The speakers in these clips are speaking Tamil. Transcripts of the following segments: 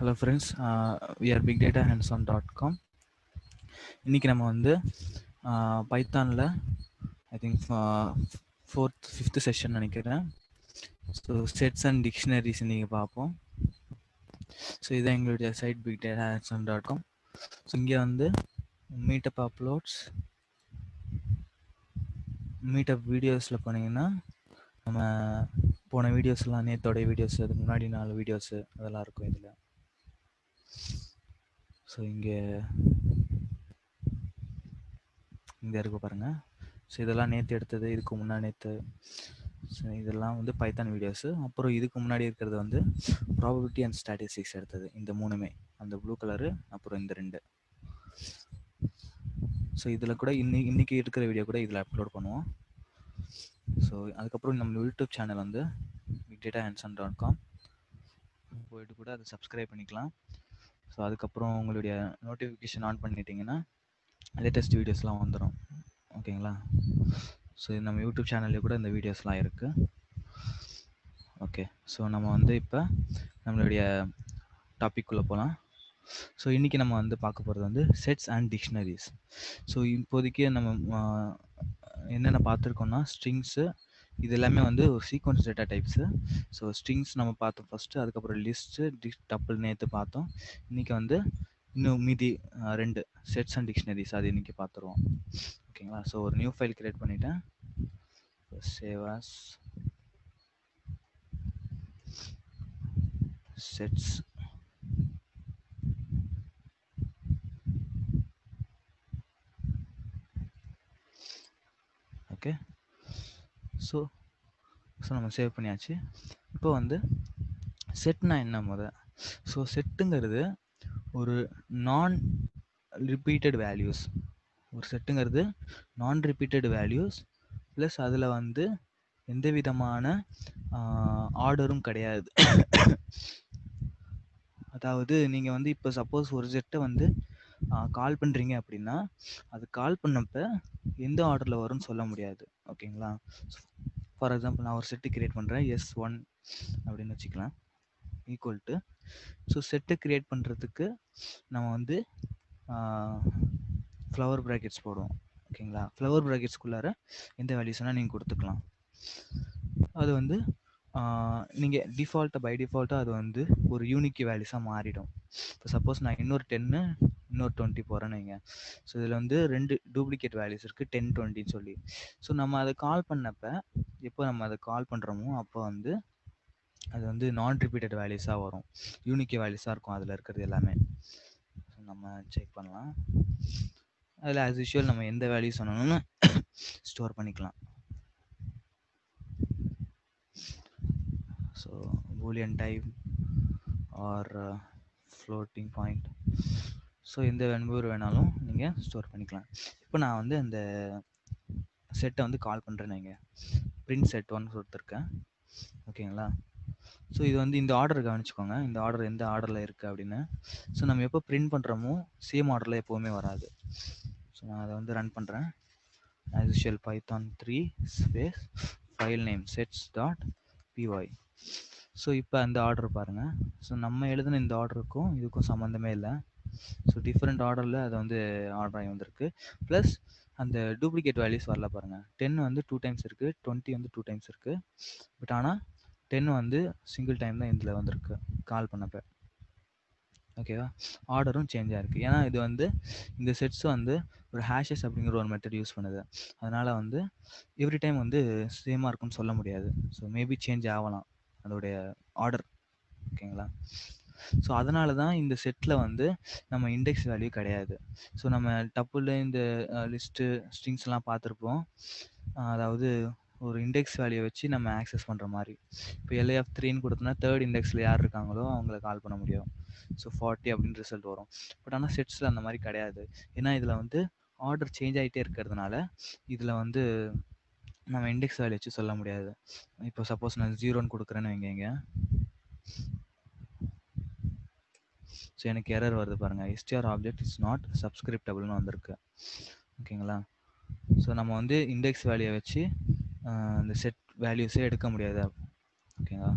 Hello friends, we are bigdatahandson.com. இன்னைக்கு நம்ம வந்து பைத்தானில் ஐ திங்க் ஃபிஃப்த் செஷன் நினைக்கிறேன். ஸோ செட்ஸ் அண்ட் டிக்ஷனரிஸ் இன்றைக்கி பார்ப்போம். ஸோ இதான் எங்களுடைய சைட் bigdatahandson.com. ஸோ இங்கே வந்து மீட்டப் அப்லோட்ஸ், மீட்டப் வீடியோஸில் போனீங்கன்னா நம்ம போன வீடியோஸ்லாம் நேற்றோடைய வீடியோஸ், அதுக்கு முன்னாடி 4 வீடியோஸு அதெல்லாம் இருக்கும் இதில். ஸோ இங்கே இருக்க பாருங்கள். ஸோ இதெல்லாம் நேற்று எடுத்தது, இதுக்கு முன்னாடி நேற்று. ஸோ இதெல்லாம் வந்து பைத்தான் வீடியோஸு. அப்புறம் இதுக்கு முன்னாடி இருக்கிறது வந்து ப்ராபபிலிட்டி அண்ட் ஸ்டாட்டிஸ்டிக்ஸ் எடுத்தது. இந்த மூணுமே, அந்த ப்ளூ கலரு அப்புறம் இந்த 2. ஸோ இதில் கூட இன்னைக்கு இருக்கிற வீடியோ கூட இதில் அப்லோட் பண்ணுவோம். ஸோ அதுக்கப்புறம் நம்ம யூடியூப் சேனல் வந்து bigdatahandson.com போயிட்டு கூட அதை சப்ஸ்கிரைப் பண்ணிக்கலாம். ஸோ அதுக்கப்புறம் உங்களுடைய நோட்டிஃபிகேஷன் ஆன் பண்ணிட்டீங்கன்னா லேட்டஸ்ட் வீடியோஸ்லாம் வந்துடும். ஓகேங்களா? ஸோ நம்ம யூடியூப் சேனல்லே கூட இந்த வீடியோஸ்லாம் இருக்குது. ஓகே, ஸோ நம்ம வந்து இப்போ நம்மளுடைய டாபிக்குள்ளே போகலாம். ஸோ இன்றைக்கி நம்ம வந்து பார்க்க போகிறது வந்து செட்ஸ் அண்ட் டிக்ஷனரிஸ். ஸோ இப்போதைக்கு நம்ம என்னென்ன பார்த்துருக்கோம்னா ஸ்ட்ரிங்ஸு, இது எல்லாமே வந்து ஒரு sequence data types. So strings நம்ம பார்த்தோம் ஃபஸ்ட்டு, அதுக்கப்புறம் லிஸ்ட்டு, டப்பிள் நேற்று பார்த்தோம். இன்றைக்கி வந்து இன்னும் மீதி 2 செட்ஸ் அண்ட் டிக்ஷனரிஸ், அது இன்றைக்கி பார்த்துருவோம். ஓகேங்களா? ஸோ ஒரு நியூ ஃபைல் கிரியேட் பண்ணிவிட்டேன். Save as sets. Okay, so நம்ம சேவ் பண்ணியாச்சு. இப்போ வந்து செட்னா என்ன ஸோ செட்டுங்கிறது ஒரு நான் ரிப்பீட்டட் வேல்யூஸ். ஒரு செட்டுங்கிறது நான் ரிப்பீட்டட் வேல்யூஸ் ப்ளஸ் அதில் வந்து எந்த விதமான ஆர்டரும் கிடையாது. அதாவது நீங்கள் வந்து இப்போ சப்போஸ் ஒரு செட்டை வந்து கால் பண்ணுறீங்க அப்படின்னா அது கால் பண்ணப்போ எந்த ஆர்டரில் வரும்னு சொல்ல முடியாது. ஓகேங்களா? ஃபார் எக்ஸாம்பிள் நான் ஒரு செட்டு கிரியேட் பண்ணுறேன், S1 அப்படின்னு வச்சுக்கலாம், ஈக்குவல் டு. ஸோ செட்டை கிரியேட் பண்ணுறதுக்கு நம்ம வந்து ஃப்ளவர் ப்ராக்கெட்ஸ் போடுவோம். ஓகேங்களா? ஃப்ளவர் ப்ராக்கெட்ஸ்குள்ளார எந்த வேல்யூஸ் வேணால் நீங்கள் கொடுத்துக்கலாம். அது வந்து நீங்கள் பை டிஃபால்ட்டாக அது வந்து ஒரு யூனிக் வேல்யூஸாக மாறிடும். இப்போ சப்போஸ் நான் இன்னொரு 10 இன்னொரு 20 போகிறேன்னு வைங்க. ஸோ இதில் வந்து 2 டூப்ளிகேட் வேல்யூஸ் இருக்குது, 10, 20 சொல்லி. ஸோ நம்ம அதை கால் பண்ணப்போ, எப்போ நம்ம அதை கால் பண்ணுறோமோ அப்போ வந்து அது வந்து நான் ரிப்பீட்டட் வேல்யூஸாக வரும், யூனிக் வேல்யூஸாக இருக்கும் அதில் இருக்கிறது எல்லாமே. ஸோ நம்ம செக் பண்ணலாம். அதில் ஆஸ் யூஷுவல் நம்ம எந்த வேல்யூஸ் வேணும்னு ஸ்டோர் பண்ணிக்கலாம். So Boolean type or floating point, so எந்த வென்பூர் வேணாலும் நீங்கள் ஸ்டோர் பண்ணிக்கலாம். இப்போ நான் வந்து அந்த செட்டை வந்து கால் பண்ணுறேன்னு வைங்க, பிரிண்ட் செட் 1 கொடுத்துருக்கேன். ஓகேங்களா? ஸோ இது வந்து இந்த ஆர்டர் கவனிச்சுக்கோங்க, இந்த ஆர்டர் எந்த ஆர்டரில் இருக்குது அப்படின்னு. ஸோ நம்ம எப்போ பிரிண்ட் பண்ணுறோமோ சேம் ஆர்டரில் எப்போவுமே வராது. ஸோ நான் அதை வந்து ரன் பண்ணுறேன். as usual python 3 space file name sets.py. So இப்போ அந்த ஆர்டர் பாருங்கள். ஸோ நம்ம எழுதின இந்த ஆர்டருக்கும் இதுக்கும் சம்மந்தமே இல்லை. ஸோ டிஃப்ரெண்ட் ஆர்டரில் அது வந்து ஆர்டர் ஆகி வந்திருக்கு. ப்ளஸ் அந்த டூப்ளிகேட் வேல்யூஸ் வரல பாருங்கள். 10 வந்து 2 டைம்ஸ் இருக்குது, 20 வந்து 2 டைம்ஸ் இருக்குது. பட் ஆனால் 10 வந்து சிங்கிள் டைம் தான் இதில் வந்திருக்கு கால் பண்ணப்போ. ஓகேவா? ஆர்டரும் சேஞ்ச் ஆகிருக்கு. ஏன்னா இது வந்து இந்த செட்ஸ் வந்து ஒரு ஹேஷஸ் அப்படிங்கிற ஒரு மெத்தட் யூஸ் பண்ணுது. அதனால் வந்து எவ்ரி டைம் வந்து சேமாக இருக்கும்னு சொல்ல முடியாது. ஸோ மேபி சேஞ்ச் ஆகலாம் அதோடைய ஆர்டர். ஓகேங்களா? ஸோ அதனால தான் இந்த செட்டில் வந்து நம்ம இண்டெக்ஸ் வேல்யூ கிடையாது. ஸோ நம்ம டப்புள் இந்த லிஸ்ட்டு ஸ்ட்ரிங்ஸ்லாம் பார்த்துருப்போம். அதாவது ஒரு இண்டெக்ஸ் வேல்யூ வச்சு நம்ம ஆக்சஸ் பண்ணுற மாதிரி. இப்போ LI3ன்னு கொடுத்தோம்னா தேர்ட் இண்டெக்ஸில் யார் இருக்காங்களோ அவங்கள கால் பண்ண முடியும். ஸோ 40 அப்படின்னு ரிசல்ட் வரும். பட் ஆனால் செட்ஸில் அந்த மாதிரி கிடையாது. ஏன்னா இதில் வந்து ஆர்டர் சேஞ்ச் ஆகிட்டே இருக்கிறதுனால இதில் வந்து நம்ம இண்டெக்ஸ் வேல்யூ வச்சு சொல்ல முடியாது. இப்போ சப்போஸ் நான் 0ன்னு கொடுக்குறேன்னு வைங்க, ஸோ எனக்கு எரர் வருது பாருங்கள், str ஆப்ஜெக்ட் இஸ் நாட் சப்ஸ்கிரிப்டபிள்னு வந்திருக்கு. ஓகேங்களா? ஸோ நம்ம வந்து இண்டெக்ஸ் வேல்யூவை வச்சு இந்த செட் வேல்யூஸே எடுக்க முடியாது. ஓகேங்களா?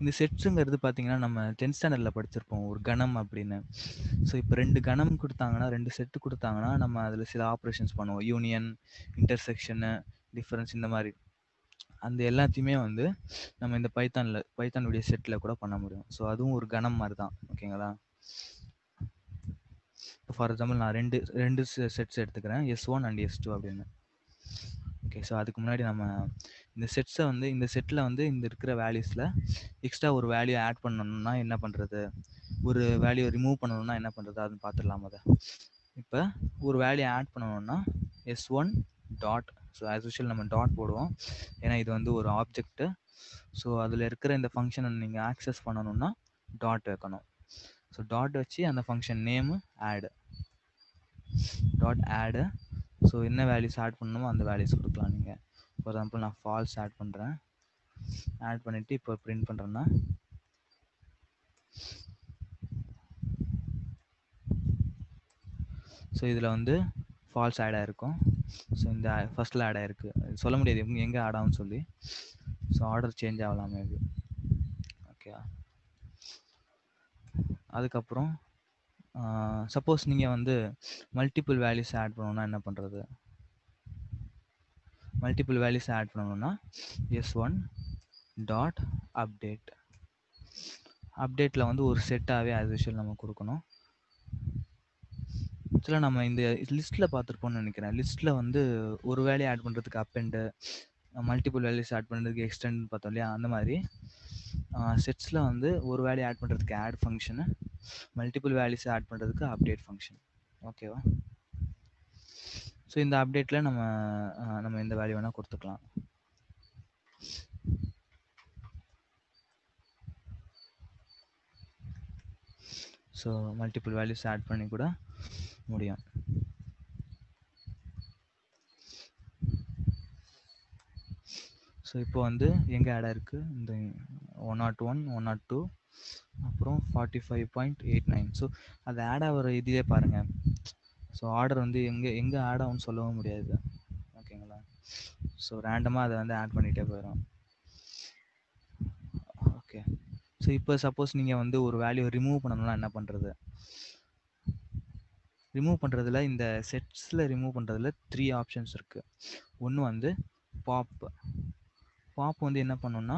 இந்த செட்ஸுங்கிறது பார்த்தீங்கன்னா நம்ம 10th ஸ்டாண்டர்டில் படிச்சிருப்போம் ஒரு கணம் அப்படின்னு. ஸோ இப்போ 2 கணம் கொடுத்தாங்கன்னா 2 செட்டு கொடுத்தாங்கன்னா நம்ம அதில் சில ஆப்ரேஷன்ஸ் பண்ணுவோம். யூனியன், இன்டர்செக்ஷனு, டிஃபரன்ஸ் இந்த மாதிரி அந்த எல்லாத்தையுமே வந்து நம்ம இந்த பைத்தானுடைய செட்டில் கூட பண்ண முடியும். ஸோ அதுவும் ஒரு கணம் மாதிரி தான். ஓகேங்களா? இப்போ ஃபார் எக்ஸாம்பிள் நான் ரெண்டு செட்ஸ் எடுத்துக்கிறேன், S1 அண்ட் S2 அப்படின்னு. ஓகே, ஸோ அதுக்கு முன்னாடி நம்ம இந்த செட்ஸை வந்து இந்த செட்டில் வந்து இந்த இருக்கிற வேல்யூஸில் எக்ஸ்ட்ரா ஒரு வேல்யூ ஆட் பண்ணணும்னா என்ன பண்ணுறது, ஒரு வேல்யூ ரிமூவ் பண்ணணும்னா என்ன பண்ணுறது அதுன்னு பார்த்துடலாம். அதை இப்போ ஒரு வேல்யூ ஆட் பண்ணணும்னா S1 dot, so as usual நம்ம டாட் போடுவோம், ஏன்னா இது வந்து ஒரு ஆப்ஜெக்ட்டு. ஸோ அதில் இருக்கிற இந்த ஃபங்க்ஷனை நீங்கள் ஆக்சஸ் பண்ணணும்னா டாட் வைக்கணும். ஸோ டாட் வச்சு அந்த ஃபங்க்ஷன் நேமு ஆடு, டாட் ஆடு. ஸோ என்ன வேல்யூஸ் ஆட் பண்ணணுமோ அந்த வேல்யூஸ் கொடுக்கலாம் நீங்கள். ஃபார் எக்ஸாம்பிள் நான் ஃபால்ஸ் ஆட் பண்ணுறேன், ஆட் பண்ணிவிட்டு இப்போ பிரிண்ட் பண்ணுறேன்னா ஸோ இதில் வந்து ஃபால்ஸ் ஆட் ஆகிருக்கும். ஸோ இந்த ஃபஸ்ட்டில் ஆட் ஆகிருக்கு, சொல்ல முடியாது எங்கே ஆட் ஆகும்னு சொல்லி. ஸோ ஆர்டர் சேஞ்ச் ஆகலாமே இது. ஓகே, அதுக்கப்புறம் சப்போஸ் நீங்கள் வந்து மல்டிபிள் வேல்யூஸ் ஆட் பண்ணணும்னா என்ன பண்ணுறது, மல்டிபிள் வேல்யூஸ் ஆட் பண்ணணும்னா S1 டாட் அப்டேட். அப்டேட்டில் வந்து ஒரு செட்டாகவே ஆஸ் யூஷுவல் நம்ம கொடுக்கணும். ஆக்சுவலாக நம்ம இந்த லிஸ்ட்டில் பார்த்துருப்போம்னு நினைக்கிறேன். லிஸ்ட்டில் வந்து ஒரு வேல்யூ ஆட் பண்ணுறதுக்கு அப்பெண்டு, மல்டிபிள் வேல்யூஸ் ஆட் பண்ணுறதுக்கு எக்ஸ்டெண்ட் பார்த்தோம் இல்லையா, அந்த மாதிரி செட்ஸில் வந்து ஒரு வேல்யூ ஆட் பண்ணுறதுக்கு add function, multiple values add பண்ணுறதுக்கு அப்டேட் ஃபங்க்ஷன். ஓகேவா? ஸோ இந்த அப்டேட்டில் நம்ம இந்த வேல்யூ வேணால் கொடுத்துக்கலாம். ஸோ மல்டிபிள் வேல்யூஸ் ஆட் பண்ணி கூட முடியும். ஸோ இப்போ வந்து எங்கே ஆட் ஆயிருக்கு, இந்த 101, 102, அப்புறம் 45.89. ஸோ அது ஆட் ஆகிற இதுவே பாருங்கள். ஸோ ஆர்டர் வந்து எங்கே ஆட் ஆகும்னு சொல்லவும் முடியாது. ஓகேங்களா? ஸோ ரேண்டமாக அதை வந்து ஆட் பண்ணிகிட்டே போயிடும். ஓகே, ஸோ இப்போ சப்போஸ் நீங்கள் வந்து ஒரு வேல்யூ ரிமூவ் பண்ணணும்னா என்ன பண்ணுறது, ரிமூவ் பண்ணுறதுல இந்த செட்ஸில் ரிமூவ் பண்ணுறதுல 3 ஆப்ஷன்ஸ் இருக்குது. ஒன்று வந்து பாப் வந்து என்ன பண்ணணும்னா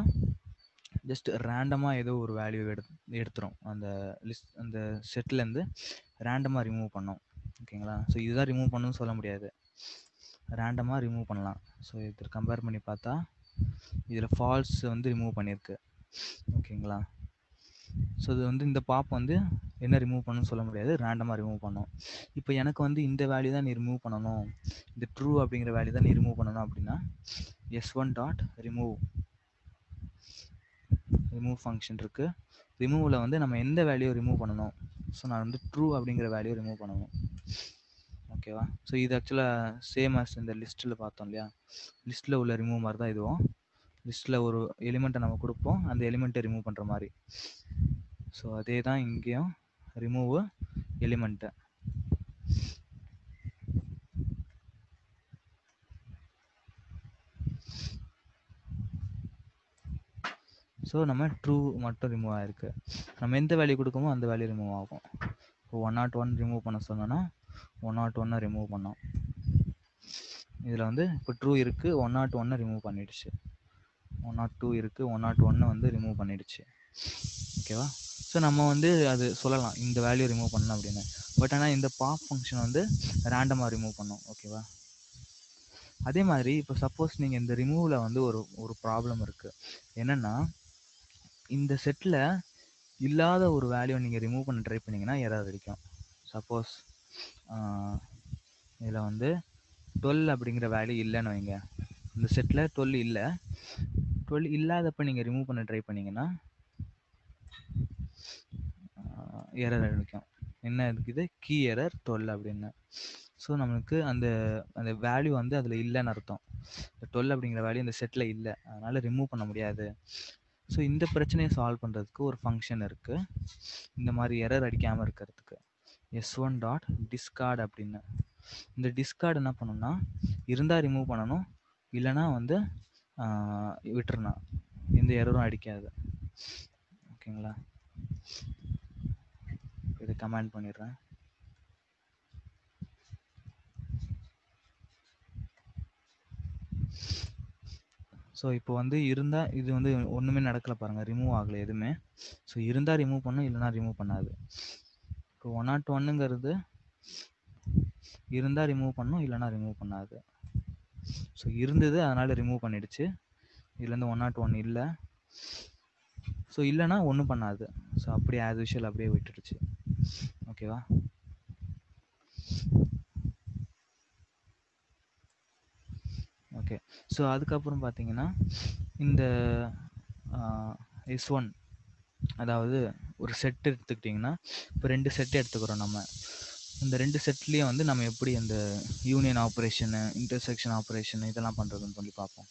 ஜஸ்ட் ரேண்டமாக ஏதோ ஒரு வேல்யூ எடுத்துரும், அந்த செட்லேருந்து ரேண்டமாக ரிமூவ் பண்ணோம். ஓகேங்களா? ஸோ இதுதான் ரிமூவ் பண்ணணும்னு சொல்ல முடியாது, ரேண்டமாக ரிமூவ் பண்ணலாம். ஸோ இதை கம்பேர் பண்ணி பார்த்தா இதில் ஃபால்ஸ் வந்து ரிமூவ் பண்ணியிருக்கு. ஓகேங்களா? ஸோ இது வந்து இந்த பாப் வந்து என்ன ரிமூவ் பண்ணணும்னு சொல்ல முடியாது, ரேண்டமாக ரிமூவ் பண்ணோம். இப்போ எனக்கு வந்து இந்த வேல்யூ தான் நீ ரிமூவ் பண்ணணும், இந்த ட்ரூ அப்படிங்கிற வேல்யூ தான் நீ ரிமூவ் பண்ணணும் அப்படின்னா S1 டாட் ரிமூவ் ஃபங்க்ஷன் இருக்குது. ரிமூவில் வந்து நம்ம எந்த வேல்யூ ரிமூவ் பண்ணணும், ஸோ நான் வந்து ட்ரூ அப்படிங்கிற வேல்யூ ரிமூவ் பண்ணணும். ஓகேவா? ஸோ இது ஆக்சுவலாக சேம் ஆஸ் இந்த லிஸ்ட்டில் பார்த்தோம் இல்லையா, லிஸ்ட்டில் உள்ள ரிமூவ் மாதிரி தான் இதுவும். லிஸ்ட்டில் ஒரு எலிமெண்ட்டை நம்ம கொடுப்போம், அந்த எலிமெண்ட்டை ரிமூவ் பண்ணுற மாதிரி. ஸோ அதே தான் இங்கேயும், ரிமூவ் எலிமெண்ட்டை. ஸோ நம்ம ட்ரூ மட்டும் ரிமூவ் ஆகிருக்கு, நம்ம எந்த வேல்யூ கொடுக்கமோ அந்த வேல்யூ ரிமூவ் ஆகும். இப்போ 101 ரிமூவ் பண்ண சொன்னோன்னா 101 ரிமூவ் பண்ணோம். இதில் வந்து இப்போ ட்ரூ இருக்குது, 101 ரிமூவ் பண்ணிடுச்சு. 102 இருக்குது, 101 வந்து ரிமூவ் பண்ணிடுச்சு. ஓகேவா? ஸோ நம்ம வந்து அது சொல்லலாம் இந்த வேல்யூ ரிமூவ் பண்ணணும் அப்படின்னு. பட் ஆனால் இந்த பாப் ஃபங்க்ஷன் வந்து ரேண்டமாக ரிமூவ் பண்ணோம். ஓகேவா? அதே மாதிரி இப்போ சப்போஸ் நீங்கள் இந்த ரிமூவில் வந்து ஒரு ப்ராப்ளம் இருக்குது. என்னென்னா இந்த செட்டில் இல்லாத ஒரு வேல்யூ நீங்கள் ரிமூவ் பண்ண ட்ரை பண்ணிங்கன்னா எரர் அடிக்கும். சப்போஸ் இதில் வந்து 12 அப்படிங்கிற வேல்யூ இல்லைன்னு வைங்க, இந்த செட்டில் 12 இல்லை, 12 இல்லாதப்போ நீங்கள் ரிமூவ் பண்ண ட்ரை பண்ணிங்கன்னா எரர் அடிக்கும். என்ன இருக்குது, கீ எரர் 12 அப்படின்னு. ஸோ நம்மளுக்கு அந்த வேல்யூ வந்து அதில் இல்லைன்னு அர்த்தம். 12 அப்படிங்கிற வேல்யூ இந்த செட்டில் இல்லை, அதனால் ரிமூவ் பண்ண முடியாது. ஸோ இந்த பிரச்சனையை சால்வ் பண்ணுறதுக்கு ஒரு ஃபங்க்ஷன் இருக்குது, இந்த மாதிரி எரர் அடிக்காமல் இருக்கிறதுக்கு. S1 டாட் டிஸ்கார்ட் அப்படின்னு. இந்த டிஸ்கார்டு என்ன பண்ணணும்னா இருந்தால் ரிமூவ் பண்ணணும், இல்லைனா வந்து விட்டுறணும், எந்த எரரும் அடிக்காது. ஓகேங்களா? இதை கமெண்ட் பண்ணிடுறேன். ஸோ இப்போ வந்து இருந்தால் இது வந்து ஒன்றுமே நடக்கலை பாருங்கள், ரிமூவ் ஆகலை எதுவுமே. ஸோ இருந்தால் ரிமூவ் பண்ணும், இல்லைனா ரிமூவ் பண்ணாது. இப்போ 101ங்கிறது இருந்தால் ரிமூவ் பண்ணும், இல்லைனா ரிமூவ் பண்ணாது. ஸோ இருந்தது, அதனால் ரிமூவ் பண்ணிடுச்சு. இதுலேருந்து 101 இல்லை. ஸோ இல்லைனா ஒன்றும் பண்ணாது. ஸோ அப்படியே ஆஸ் யூஷுவல் அப்படியே விட்டுடுச்சு. ஓகேவா? ஓகே. ஸோ அதுக்கப்புறம் பார்த்தீங்கன்னா இந்த S1, அதாவது ஒரு செட் எடுத்துக்கிட்டிங்கன்னா, இப்போ 2 செட் எடுத்துக்கிறோம் நம்ம. இந்த 2 செட்லேயும் வந்து நம்ம எப்படி அந்த யூனியன் ஆப்ரேஷனு, இன்டர்செக்ஷன் ஆப்ரேஷன் இதெல்லாம் பண்ணுறதுன்னு சொல்லி பார்ப்போம்.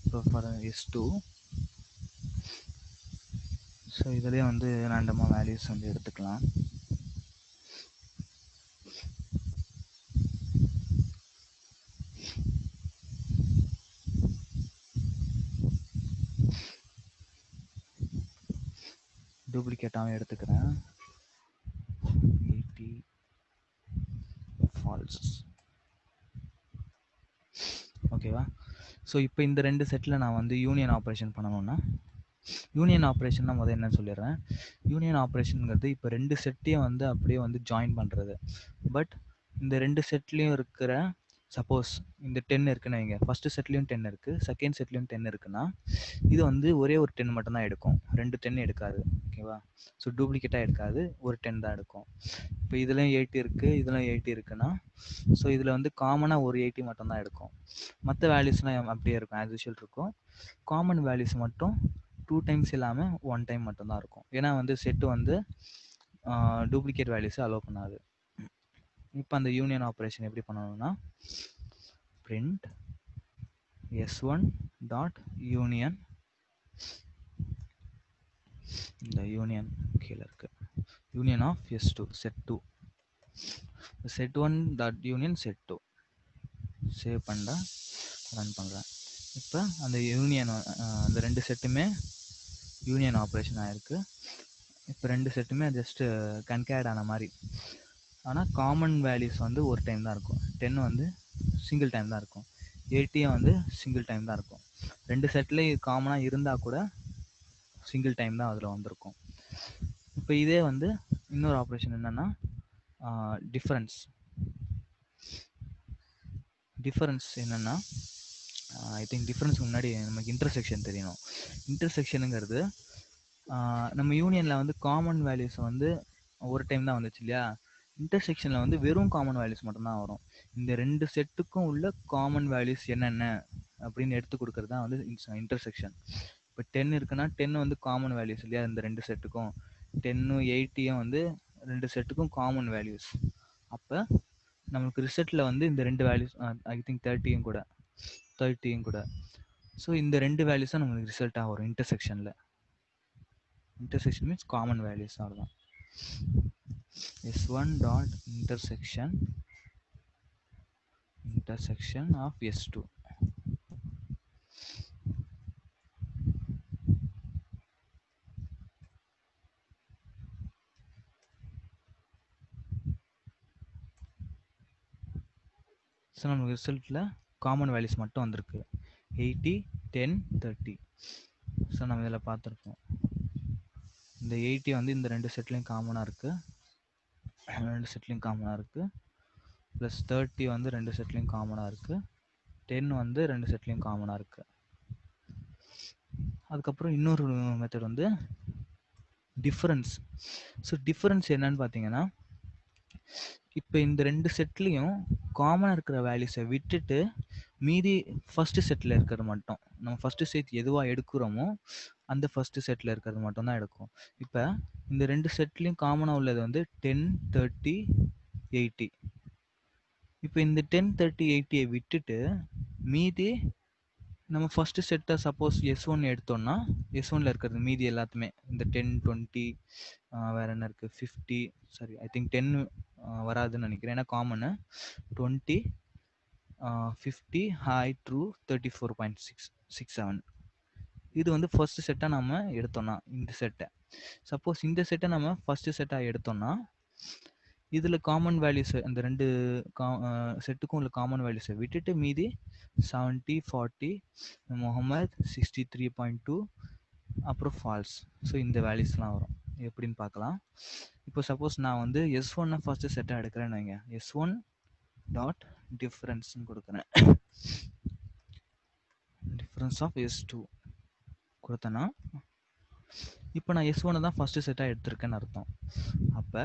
இப்போ ஃபார் S2, ஸோ இதுலேயே வந்து ரேண்டமாக வேல்யூஸ் வந்து எடுத்துக்கலாம். டூப்ளிகேட்டாகவும் எடுத்துக்கிறேன். 80 ஃபால்ஸ். ஓகேவா? ஸோ இப்போ இந்த 2 செட்டில் நான் வந்து யூனியன் ஆப்ரேஷன் பண்ணணும்னா, யூனியன் ஆப்ரேஷன்னா முதல்ல என்னன்னு சொல்லிடுறேன். யூனியன் ஆப்ரேஷனுங்கிறது இப்போ 2 செட்டையும் வந்து அப்படியே வந்து ஜாயின் பண்ணுறது. பட் இந்த 2 செட்லேயும் இருக்கிற, சப்போஸ் இந்த 10 இருக்குன்னு வைங்க, ஃபஸ்ட்டு செட்லேயும் 10 இருக்குது, செகண்ட் செட்லேயும் 10 இருக்குன்னா, இது வந்து ஒரே ஒரு 10 மட்டும் தான் எடுக்கும், 2 10 எடுக்காது. ஓகேவா? ஸோ டூப்ளிகேட்டாக எடுக்காது, ஒரு 10 தான் எடுக்கும். இப்போ இதுலேயும் 80 இருக்குது, இதுலேயும் 80 இருக்குன்னா, ஸோ இதில் வந்து காமனாக ஒரு 80 மட்டும் தான் எடுக்கும். மற்ற வேல்யூஸ்லாம் அப்படியே இருக்கும், ஆஸ் யூஷுவல் இருக்கும். காமன் வேல்யூஸ் மட்டும் 2 டைம்ஸ் இல்லாமல் 1 டைம் மட்டும்தான் இருக்கும். ஏன்னா வந்து செட்டு வந்து டூப்ளிகேட் வேல்யூஸை அலோவ் பண்ணாது. இப்போ அந்த யூனியன் ஆப்ரேஷன் எப்படி பண்ணணும்னா, print s1 டாட் யூனியன், இந்த யூனியன் கீழே இருக்கு, union of s2 set2, set1 dot union set2. Save பண்ண ரன் பண்ணுறேன். இப்போ அந்த யூனியன், அந்த 2 செட்டுமே யூனியன் ஆப்ரேஷன் ஆகிருக்கு. இப்போ 2 செட்டுமே ஜஸ்ட்டு கன்கேட் ஆன மாதிரி. ஆனால் காமன் வேல்யூஸ் வந்து ஒரு டைம் தான் இருக்கும். 10 வந்து சிங்கிள் டைம் தான் இருக்கும், 80 வந்து சிங்கிள் டைம் தான் இருக்கும். 2 செட்லேயும் காமனாக இருந்தால் கூட சிங்கிள் டைம் தான் அதில் வந்திருக்கும். இப்போ இதே வந்து இன்னொரு ஆப்ரேஷன் என்னென்னா டிஃபரன்ஸ். டிஃபரன்ஸ் என்னென்னா, ஐ திங்க் டிஃபரன்ஸுக்கு முன்னாடி நமக்கு இன்டர்செக்ஷன் தெரியணும். இன்டர்செக்ஷனுங்கிறது நம்ம யூனியனில் வந்து காமன் வேல்யூஸ் வந்து ஒரு டைம் தான் வந்துச்சு இல்லையா, இன்டர்செக்ஷனில் வந்து வெறும் காமன் வேல்யூஸ் மட்டும்தான் வரும். இந்த 2 செட்டுக்கும் உள்ள காமன் வேல்யூஸ் என்னென்ன அப்படின்னு எடுத்து கொடுக்குறது தான் வந்து இன்டர்செக்ஷன். இப்போ 10 இருக்குன்னா 10 வந்து காமன் வேல்யூஸ் இல்லையா, இந்த 2 செட்டுக்கும் 10 80 வந்து 2 செட்டுக்கும் காமன் வேல்யூஸ். அப்போ நமக்கு ரிசல்ட்டில் வந்து இந்த 2 வேல்யூஸ், ஐ திங்க் 30யும் கூட. ஸோ இந்த 2 வேல்யூஸ் தான் நமக்கு ரிசல்ட்டாக வரும் இன்டர்செக்ஷனில். இன்டர்செக்ஷன் மீன்ஸ் காமன் வேல்யூஸ் அவ்வளோதான். s1 dot intersection of s2. So நமக்கு ரிசல்ட்டில் காமன் வேல்யூஸ் மட்டும் வந்திருக்கு, 80 10 30. ஸோ நம்ம இதில் பார்த்துருக்கோம், இந்த 80 வந்து இந்த 2 செட்லேயும் காமனாக இருக்குது, ப்ளஸ் 30 வந்து 2 செட்லேயும் காமனாக இருக்குது, 10 வந்து 2 செட்லேயும் காமனாக இருக்குது. அதுக்கப்புறம் இன்னொரு மெத்தட் வந்து டிஃபரன்ஸ். ஸோ டிஃபரன்ஸ் என்னன்னு பார்த்தீங்கன்னா, இப்போ இந்த 2 செட்லேயும் காமனாக இருக்கிற வேல்யூஸை விட்டுட்டு மீதி ஃபஸ்ட்டு செட்டில் இருக்கிறது மட்டும், நம்ம ஃபஸ்ட்டு செட் எதுவாக எடுக்கிறோமோ அந்த ஃபஸ்ட்டு செட்டில் இருக்கிறது மட்டும் தான் எடுக்கும். இப்போ இந்த 2 செட்லேயும் காமனாக உள்ளது வந்து 10 30 80. இப்போ இந்த 10 30 80 விட்டுட்டு மீதி நம்ம ஃபஸ்ட்டு செட்டை சப்போஸ் S1 எடுத்தோம்னா, S1ல் இருக்கிறது மீதி எல்லாத்துமே இந்த 10 20, வேறு என்ன இருக்குது 50, சாரி ஐ திங்க் 10 வராதுன்னு நினைக்கிறேன், ஏன்னா காமனு 20 50 ஹை ட்ரூ 34.67. இது வந்து ஃபர்ஸ்ட் செட்டாக நம்ம எடுத்தோம்னா இந்த செட்டை. சப்போஸ் இந்த செட்டை நம்ம ஃபர்ஸ்ட் செட்டாக எடுத்தோம்னா இதில் காமன் வேல்யூஸ் அந்த ரெண்டு செட்டுக்கும் உள்ள காமன் வேல்யூஸை விட்டுட்டு மீதி 70 40 முகமது 63.2 அப்புறம் ஃபால்ஸ். ஸோ இந்த வேல்யூஸ்லாம் வரும். எப்படின்னு பார்க்கலாம். இப்போ சப்போஸ் நான் வந்து S1 ஃபர்ஸ்ட் செட்டாக எடுக்கிறேன்னு வைங்க. S1 டாட் டிஃபரன்ஸ்ன்னு கொடுக்குறேன். டிஃபரன்ஸ் ஆஃப் S2 கொடுத்தேன்னா இப்போ நான் S1 தான் ஃபர்ஸ்ட் செட்டாக எடுத்திருக்கேன்னு அர்த்தம். அப்போ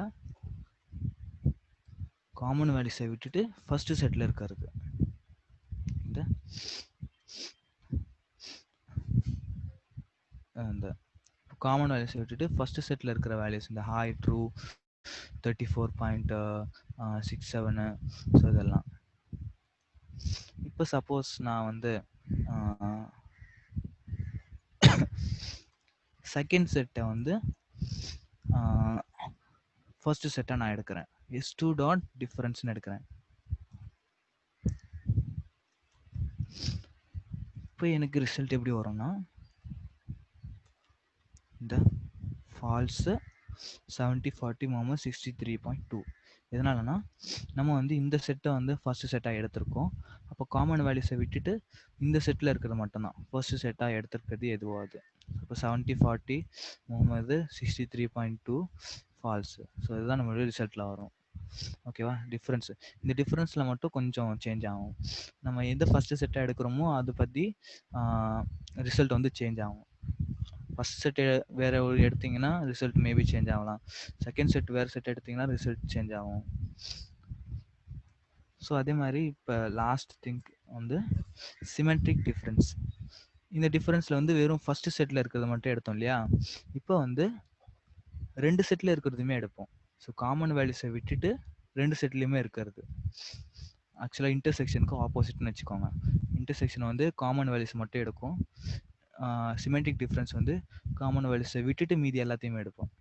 காமன் வேல்யூஸை விட்டுட்டு ஃபர்ஸ்ட் செட்டில் இருக்கிறது இந்த காமன் வேல்யூஸை விட்டுட்டு ஃபர்ஸ்ட் செட்டில் இருக்கிற வேல்யூஸ் இந்த ஹாய் ட்ரூ 34.67 ஸோ இதெல்லாம். இப்போ சப்போஸ் நான் வந்து செகண்ட் செட்டை வந்து ஃபர்ஸ்ட் செட்டை நான் எடுக்கிறேன். S2 டாட் டிஃபரன்ஸ்னு எடுக்கிறேன். இப்போ எனக்கு ரிசல்ட் எப்படி வரும்னா இந்த ஃபால்ஸு 70 40 முகமது 63.2. எதனாலனா நம்ம வந்து இந்த செட்டை வந்து ஃபர்ஸ்ட் செட்டாக எடுத்திருக்கோம். அப்போ காமன் வேல்யூஸை விட்டுட்டு இந்த செட்டில் இருக்கிறது மட்டும்தான் ஃபர்ஸ்ட் செட்டாக எடுத்திருக்கிறது எதுவோ அது. இப்போ 70 40 முகமது 63.2 ஃபால்ஸு. ஸோ இதுதான் நம்மளுடைய ரிசல்ட்டில் வரும். ஓகேவா? டிஃப்ரென்ஸு இந்த டிஃப்ரென்ஸில் மட்டும் கொஞ்சம் சேஞ்ச் ஆகும். நம்ம எந்த ஃபஸ்ட்டு செட்டாக எடுக்கிறோமோ அதை பற்றி ரிசல்ட் வந்து சேஞ்ச் ஆகும். ஃபஸ்ட் செட் வேறு ஒரு எடுத்திங்கன்னா ரிசல்ட் மேபி சேஞ்ச் ஆகலாம். செகண்ட் செட் வேறு செட் எடுத்திங்கன்னா ரிசல்ட் சேஞ்ச் ஆகும். ஸோ அதே மாதிரி இப்போ லாஸ்ட் திங்க் வந்து சிமெட்ரிக் டிஃப்ரென்ஸ். இந்த டிஃப்ரென்ஸில் வந்து வெறும் ஃபஸ்ட்டு செட்டில் இருக்கிறத மட்டும் எடுத்தோம் இல்லையா? இப்போ வந்து ரெண்டு செட்டில் இருக்கிறதுமே எடுப்போம். ஸோ காமன் வேல்யூஸை விட்டுட்டு ரெண்டு செட்லேயுமே இருக்கிறது. ஆக்சுவலாக இன்டர்செக்ஷனுக்கு ஆப்போசிட்னு வச்சுக்கோங்க. இன்டர்செக்ஷன் வந்து காமன் வேல்யூஸ் மட்டும் எடுக்கும். சிமெட்ரிக் டிஃப்ரென்ஸ் வந்து காமன் வேல்யூஸை விட்டுட்டு மீதி எல்லாத்தையுமே எடுப்போம்.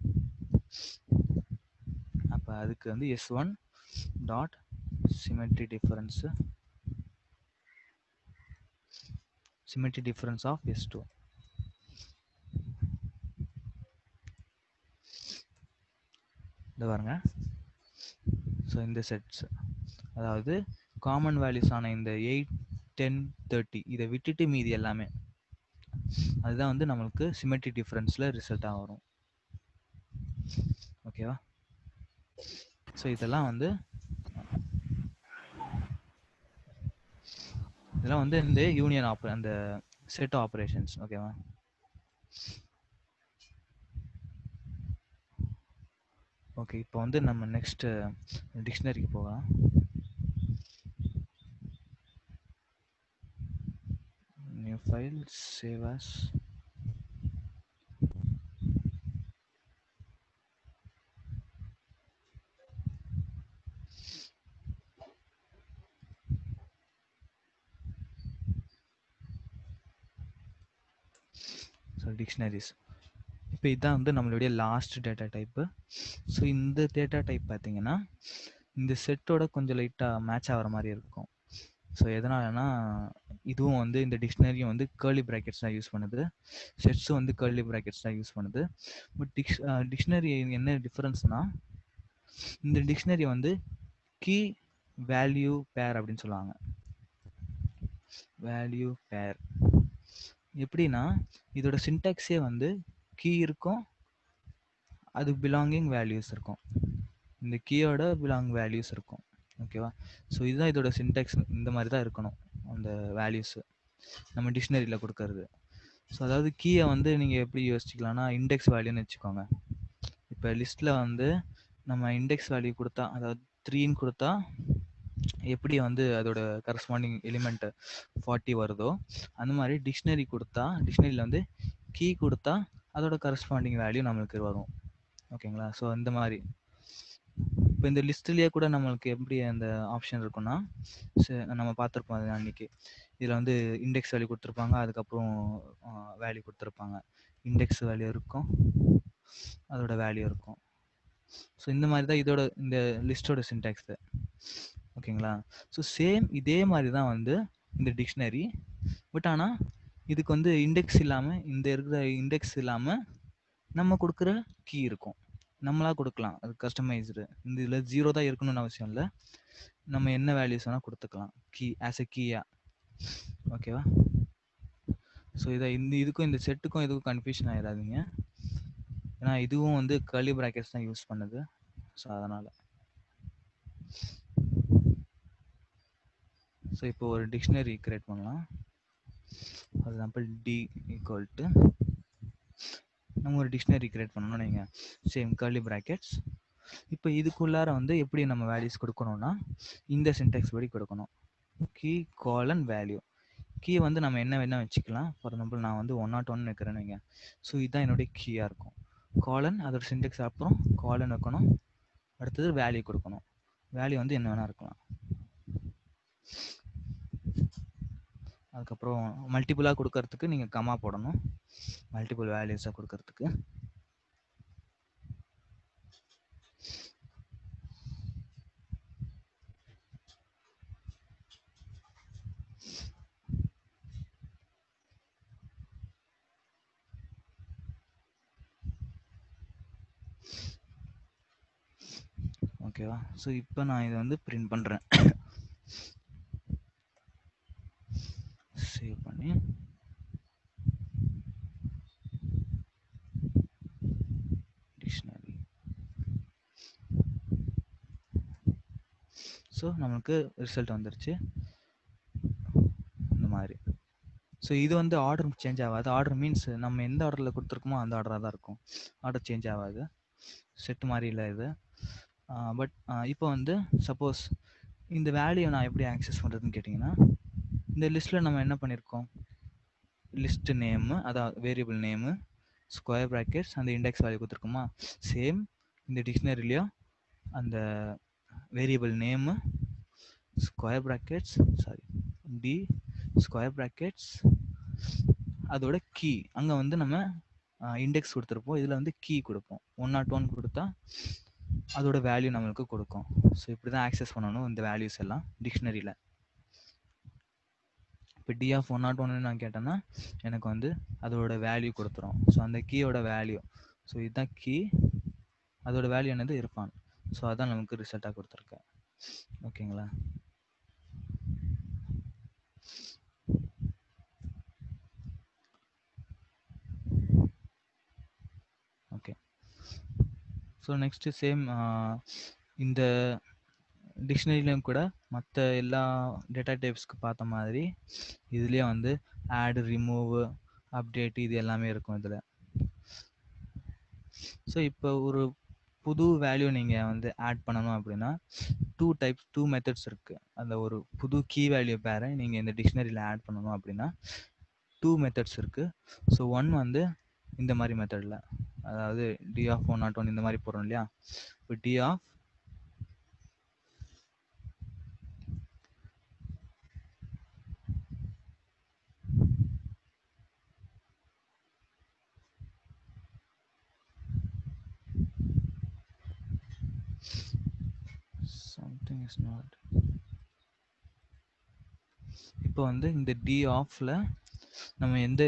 அப்போ அதுக்கு வந்து S1 dot symmetry difference of S2. இது பாருங்க. ஸோ இந்த செட்ஸ் அதாவது காமன் வேல்யூஸ் ஆன இந்த 8 10 30 இதை விட்டுட்டு மீதி எல்லாமே அதுதான் வந்து நம்மளுக்கு சிமெட்ரி டிஃபரன்ஸில் ரிசல்ட்டாக வரும். ஓகேவா? ஸோ இதெல்லாம் வந்து இந்த யூனியன் அந்த செட் ஆப்ரேஷன்ஸ். ஓகேவா? ஓகே, இப்போ வந்து நம்ம நெக்ஸ்ட் டிக்ஷனரிக்கு போகலாம். New file, save as. Dictionaries. இப்போ இதுதான் வந்து நம்மளுடைய லாஸ்ட் டேட்டா டைப்பு. ஸோ இந்த டேட்டா டைப் பார்த்தீங்கன்னா இந்த செட்டோட கொஞ்சம் லைட்டாக மேட்ச் ஆகிற மாதிரி இருக்கும். ஸோ எதனாலனா இதுவும் வந்து இந்த டிக்ஷனரியும் வந்து கேர்லி ப்ராக்கெட்ஸ் தான் யூஸ் பண்ணுது, செட்ஸும் வந்து கேர்லி ப்ராக்கெட்ஸ் தான் யூஸ் பண்ணுது. பட் டிக்ஷனரி என்ன டிஃப்ரென்ஸ்னால் இந்த டிக்ஷனரி வந்து கீ வேல்யூ பேர் அப்படின்னு சொல்லுவாங்க. வேல்யூ பேர் எப்படின்னா இதோட சின்டாக்ஸே வந்து கீ இருக்கும், அது பிலாங்கிங் வேல்யூஸ் இருக்கும், இந்த கீயோட பிலாங் வேல்யூஸ் இருக்கும். ஓகேவா? ஸோ இதுதான் இதோட சின்டாக்ஸ். இந்த மாதிரி தான் இருக்கணும் அந்த வேல்யூஸு நம்ம டிக்ஷனரியில் கொடுக்கறது. ஸோ அதாவது கீயை வந்து நீங்கள் எப்படி யோசிச்சிக்கலாம்னா இண்டெக்ஸ் வேல்யூன்னு வச்சுக்கோங்க. இப்போ லிஸ்ட்டில் வந்து நம்ம இண்டெக்ஸ் வேல்யூ கொடுத்தா, அதாவது 3ன்னு கொடுத்தா எப்படி வந்து அதோட கரஸ்பாண்டிங் எலிமெண்ட் 40 வருதோ அந்த மாதிரி டிக்ஷனரி கொடுத்தா, டிக்ஷனரியில் வந்து கீ கொடுத்தா அதோட கரஸ்பாண்டிங் வேல்யூ நம்மளுக்கு வரும். ஓகேங்களா? ஸோ இந்த மாதிரி இப்போ இந்த லிஸ்ட்லேயே கூட நம்மளுக்கு எப்படி அந்த ஆப்ஷன் இருக்குன்னா நம்ம பார்த்துருப்போம் அது அன்றைக்கி. இதில் வந்து இண்டெக்ஸ் வேல்யூ கொடுத்துருப்பாங்க, அதுக்கப்புறம் வேல்யூ கொடுத்துருப்பாங்க. இண்டெக்ஸ் வேல்யூ இருக்கும், அதோட வேல்யூ இருக்கும். ஸோ இந்த மாதிரி தான் இதோட இந்த லிஸ்ட்டோட சின்டாக்ஸு. ஓகேங்களா? ஸோ சேம் இதே மாதிரி தான் வந்து இந்த டிக்ஷனரி. பட் ஆனால் இதுக்கு வந்து இண்டெக்ஸ் இல்லாமல், இந்த இருக்கிற இண்டெக்ஸ் இல்லாமல் நம்ம கொடுக்குற கீ இருக்கும். நம்மளா கொடுக்கலாம். அது கஸ்டமைஸ்டு. இந்த இதில் 0 தான் இருக்கணும்னு அவசியம் இல்லை. நம்ம என்ன வேல்யூஸ் வேணால் கொடுத்துக்கலாம் கீ ஆஸ் எ கீயா. ஓகேவா? ஸோ இதை இதுக்கும் இந்த செட்டுக்கும் இதுக்கும் கன்ஃபியூஷன் ஆகிடாதீங்க. ஏன்னா இதுவும் வந்து கர்லி ப்ராக்கெட்ஸ் தான் யூஸ் பண்ணுது. ஸோ அதனால் ஸோ இப்போ ஒரு டிக்ஷனரி கிரியேட் பண்ணலாம். For example D equal to நம்ம ஒரு டிக்ஷனரி கிரியேட் பண்ணணும்னு நீங்கள் சேம் கர்லி ப்ராக்கெட்ஸ். இப்போ இதுக்குள்ளார வந்து எப்படி நம்ம வேல்யூஸ் கொடுக்கணும்னா இந்த சின்டெக்ஸ் படி கொடுக்கணும். கீ காலன் வேல்யூ. கீ வந்து நம்ம என்ன வேணால் வச்சுக்கலாம். ஃபார் எக்ஸாம்பிள் நான் வந்து 101 வைக்கிறேன்னு வைங்க. ஸோ இதுதான் என்னுடைய கீயாக இருக்கும். காலன் அதோட சின்டெக்ஸ் அப்புறம் காலன் வைக்கணும். அடுத்தது வேல்யூ கொடுக்கணும். வேல்யூ வந்து என்ன வேணால் இருக்கலாம். அதுக்கப்புறம் மல்டிபிளாக கொடுக்கறதுக்கு நீங்கள் கமா போடணும். மல்டிபிள் வேல்யூஸாக கொடுக்கறதுக்கு. ஓகேவா? ஸோ இப்போ நான் இதை வந்து பிரிண்ட் பண்ணுறேன். சேவ் பண்ணி டிக்ஷனரி. ஸோ நமக்கு ரிசல்ட் வந்துருச்சு இந்த மாதிரி. ஸோ இது வந்து ஆர்டர் சேஞ்ச் ஆகாது. ஆர்டர் மீன்ஸ் நம்ம எந்த ஆர்டரில் கொடுத்துருக்கோமோ அந்த ஆர்டராக தான் இருக்கும். ஆர்டர் சேஞ்ச் ஆகாது. செட் மாதிரி இல்லை இது. பட் இப்போ வந்து சப்போஸ் இந்த வேல்யூ நான் எப்படி ஆக்சஸ் பண்ணுறதுன்னு கேட்டிங்கன்னா, இந்த லிஸ்ட்டில் நம்ம என்ன பண்ணியிருக்கோம், லிஸ்ட் நேமு, அதாவது வேரியபிள் நேமு, ஸ்கொயர் ப்ராக்கெட்ஸ், அந்த இண்டெக்ஸ் வேல்யூ கொடுத்துருக்கோமா, சேம் இந்த டிக்ஷனரிலையும் அந்த variable name, square brackets, sorry D square brackets, அதோட கீ அங்கே வந்து நம்ம இண்டெக்ஸ் கொடுத்துருப்போம். இதில் வந்து கீ கொடுப்போம். 101 கொடுத்தா அதோட வேல்யூ நம்மளுக்கு கொடுக்கும். ஸோ இப்படி தான் ஆக்சஸ் பண்ணணும் இந்த வேல்யூஸ் எல்லாம் டிக்ஷனரியில். இப்போ டி ஆஃப் 101 நான் கேட்டேன்னா எனக்கு வந்து அதோட வேல்யூ கொடுத்துரும். ஸோ அந்த கீயோட வேல்யூ, ஸோ இதுதான் கீ, அதோட வேல்யூ என்னது இருப்பான். ஸோ அதான் நமக்கு ரிசல்ட்டாக கொடுத்துருக்கேன். ஓகேங்களா? ஓகே. ஸோ நெக்ஸ்ட்டு சேம் இந்த டிக்ஷனரிலையும் கூட மற்ற எல்லா டேட்டா டைப்ஸ்க்கு பார்த்த மாதிரி இதுலேயே வந்து ஆட், ரிமூவ், அப்டேட் இது எல்லாமே இருக்கும் இதில். ஸோ இப்போ ஒரு புது வேல்யூ நீங்கள் வந்து ஆட் பண்ணணும் அப்படின்னா டூ மெத்தட்ஸ் இருக்குது. அந்த ஒரு புது கீ வேல்யூ பேரை நீங்கள் இந்த டிக்ஷனரியில் ஆட் பண்ணணும் அப்படின்னா 2 மெத்தட்ஸ் இருக்குது. ஸோ ஒன் வந்து இந்த மாதிரி மெத்தடில், அதாவது டி ஆஃப் 101 இந்த மாதிரி போடுறோம் இல்லையா. இப்போ D of something is not. இப்போ வந்து இந்த டி ஆஃப்ல நம்ம எந்த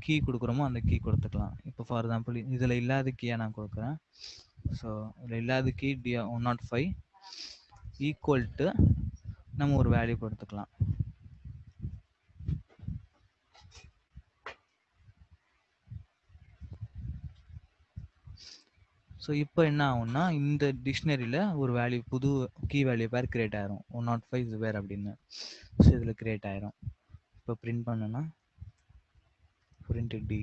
கீ கொடுக்குறோமோ அந்த கீ கொடுத்துக்கலாம். இப்போ ஃபார் எக்ஸாம்பிள் இதில் இல்லாத கீயை நான் கொடுக்குறேன். ஸோ இதில் இல்லாத கீ டி 105 ஈக்குவல் டு நம்ம ஒரு வேல்யூ கொடுத்துக்கலாம். ஸோ இப்போ என்ன ஆகும்னா இந்த டிக்ஷனரியில் ஒரு வேல்யூ, புது கீ வேல்யூ பேர் கிரியேட் ஆயிரும். 105 இது பேர் அப்படின்னு. ஸோ இதில் கிரியேட் ஆயிரும். இப்போ பிரிண்ட் பண்ணனா பிரிண்ட் டி.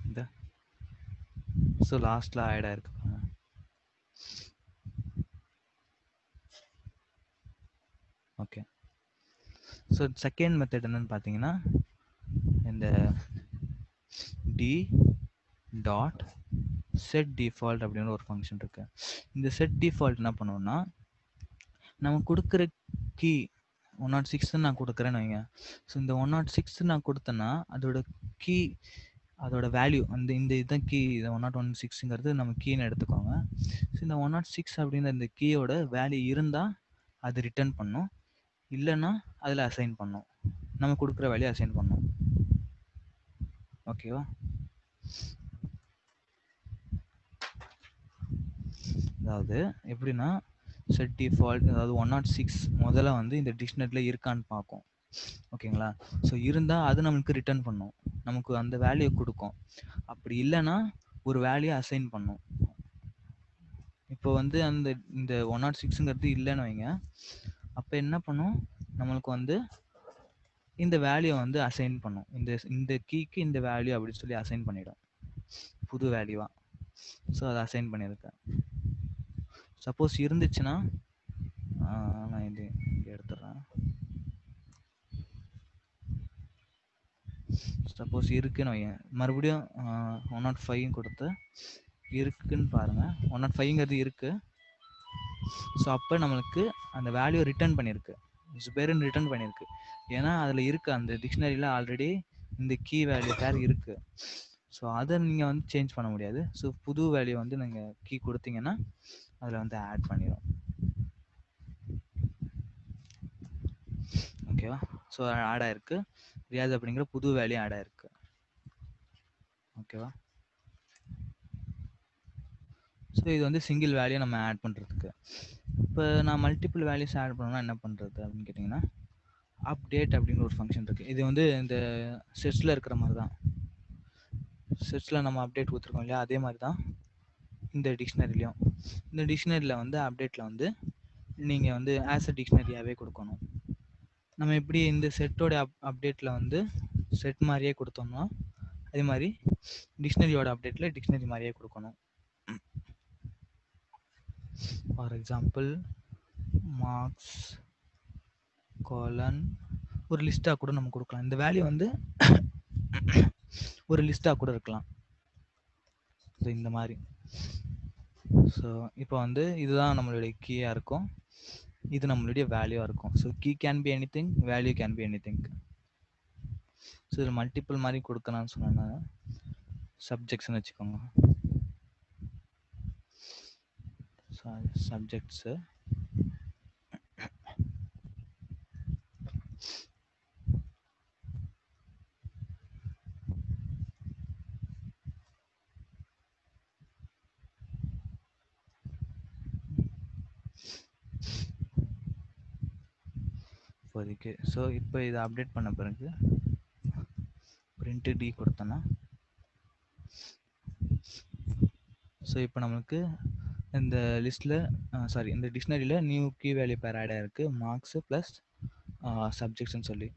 இந்த ஸோ லாஸ்ட்டில் ஆட் ஆயிருக்கு. ஓகே. ஸோ செகண்ட் மெத்தட் என்னன்னு பார்த்தீங்கன்னா இந்த டி டாட் செட் டிஃபால்ட் அப்படின்னு ஒரு ஃபங்க்ஷன் இருக்கு. இந்த செட் டிஃபால்ட் என்ன பண்ணுவோம்னா, நம்ம கொடுக்குற கீ 106 நான் கொடுக்குறேன்னு வைங்க. ஸோ இந்த 106 நான் கொடுத்தேன்னா அதோட கீ, அதோட வேல்யூ அந்த இந்த இதுதான் கீ, இது 116ங்கிறது நம்ம கீன்னு எடுத்துக்கோங்க. ஸோ இந்த 106 அப்படின்ற இந்த கீயோட வேல்யூ இருந்தால் அது ரிட்டர்ன் பண்ணும். இல்லைன்னா அதில் அசைன் பண்ணோம், நம்ம கொடுக்குற வேல்யூ அசைன் பண்ணோம். ஓகேவா? அதாவது எப்படின்னா செட் டிஃபால்ட், அதாவது 106 முதல்ல வந்து இந்த டிக்ஷனரியில் இருக்கான்னு பார்க்கும். ஓகேங்களா? ஸோ இருந்தால் அது நமக்கு ரிட்டர்ன் பண்ணும், நமக்கு அந்த வேல்யூ கொடுக்கும். அப்படி இல்லைன்னா ஒரு வேல்யூ அசைன் பண்ணும். இப்போ வந்து அந்த இந்த 106ங்கிறது இல்லைன்னு வைங்க, அப்போ என்ன பண்ணும், நம்மளுக்கு வந்து இந்த வேல்யூ வந்து அசைன் பண்ணும். இந்த கீக்கு இந்த வேல்யூ அப்படின்னு சொல்லி அசைன் பண்ணிடும், புது வேல்யூவா. ஸோ அதை அசைன் பண்ணியிருக்கேன். சப்போஸ் இருந்துச்சுன்னா நான் இது இங்கே எடுத்துடுறேன். சப்போஸ் இருக்குன்னு வைங்க, மறுபடியும் 105 கொடுத்து இருக்குன்னு பாருங்கள், 105ங்கிறது இருக்குது. ஸோ அப்போ நம்மளுக்கு அந்த வேல்யூ ரிட்டர்ன் பண்ணியிருக்கு, ஜுபேர்னு ரிட்டர்ன் பண்ணியிருக்கு. ஏன்னா அதில் இருக்குது, அந்த டிக்ஷனரியில் ஆல்ரெடி இந்த கீ வேல்யூ பேர் இருக்குது. ஸோ அதை நீங்கள் வந்து சேஞ்ச் பண்ண முடியாது. ஸோ புது வேல்யூ வந்து நீங்கள் கீ கொடுத்தீங்கன்னா அதில் வந்து ஆட் பண்ணிடும். ஓகேவா? ஸோ ஆட் ஆயிருக்கு, ரியாஸ் அப்படிங்கிற புது வேல்யூ ஆட் ஆயிருக்கு. ஓகேவா? ஸோ இது வந்து சிங்கிள் வேல்யூ நம்ம ஆட் பண்ணுறதுக்கு. இப்போ நான் மல்டிபிள் வேல்யூஸ் ஆட் பண்ணணும்னா என்ன பண்ணுறது அப்படின்னு கேட்டிங்கன்னா, அப்டேட் அப்படிங்கிற ஒரு ஃபங்க்ஷன் இருக்குது. இது வந்து இந்த செட்ஸில் இருக்கிற மாதிரி தான். செட்ஸில் நம்ம அப்டேட் கொடுத்துருக்கோம் இல்லையா, அதே மாதிரி தான் இந்த டிக்ஷனரிலையும். இந்த டிக்ஷனரியில் வந்து அப்டேட்டில் வந்து நீங்கள் வந்து ஆஸ் அ டிக்ஷனரியாகவே கொடுக்கணும். நம்ம எப்படி இந்த செட்டோட அப்டேட்டில் வந்து செட் மாதிரியே கொடுத்தோம்னா, அதே மாதிரி டிக்ஷனரியோட அப்டேட்டில் டிக்ஷனரி மாதிரியே கொடுக்கணும். ஃபார் எக்ஸாம்பிள் மார்க்ஸ் கோலன் ஒரு லிஸ்ட்டாக கூட நம்ம கொடுக்கலாம். இந்த வேல்யூ வந்து ஒரு லிஸ்ட்டாக கூட இருக்கலாம். ஸோ இந்த மாதிரி. ஸோ இப்போ வந்து இதுதான் நம்மளுடைய கீயாக இருக்கும், இது நம்மளுடைய வேல்யூவாக இருக்கும். So key can be anything, value can be anything. So இதில் மல்டிபிள் மாதிரி கொடுக்கலாம்னு சொன்னேன்னா சப்ஜெக்ட்ஸ்னு வச்சுக்கோங்க. சப்ஜெக்ட்ஸு இப்போதைக்கு. ஸோ இப்போ இதை அப்டேட் பண்ண பிறகு பிரிண்ட் டி கொடுத்தோன்னா, ஸோ இப்போ நம்மளுக்கு இந்த லிஸ்ட்டில் சாரி இந்த டிக்ஷனரியில் new key value pair add ஆகிருக்கு, மார்க்ஸு ப்ளஸ் சப்ஜெக்ட்ஸ்ன்னு சொல்லி.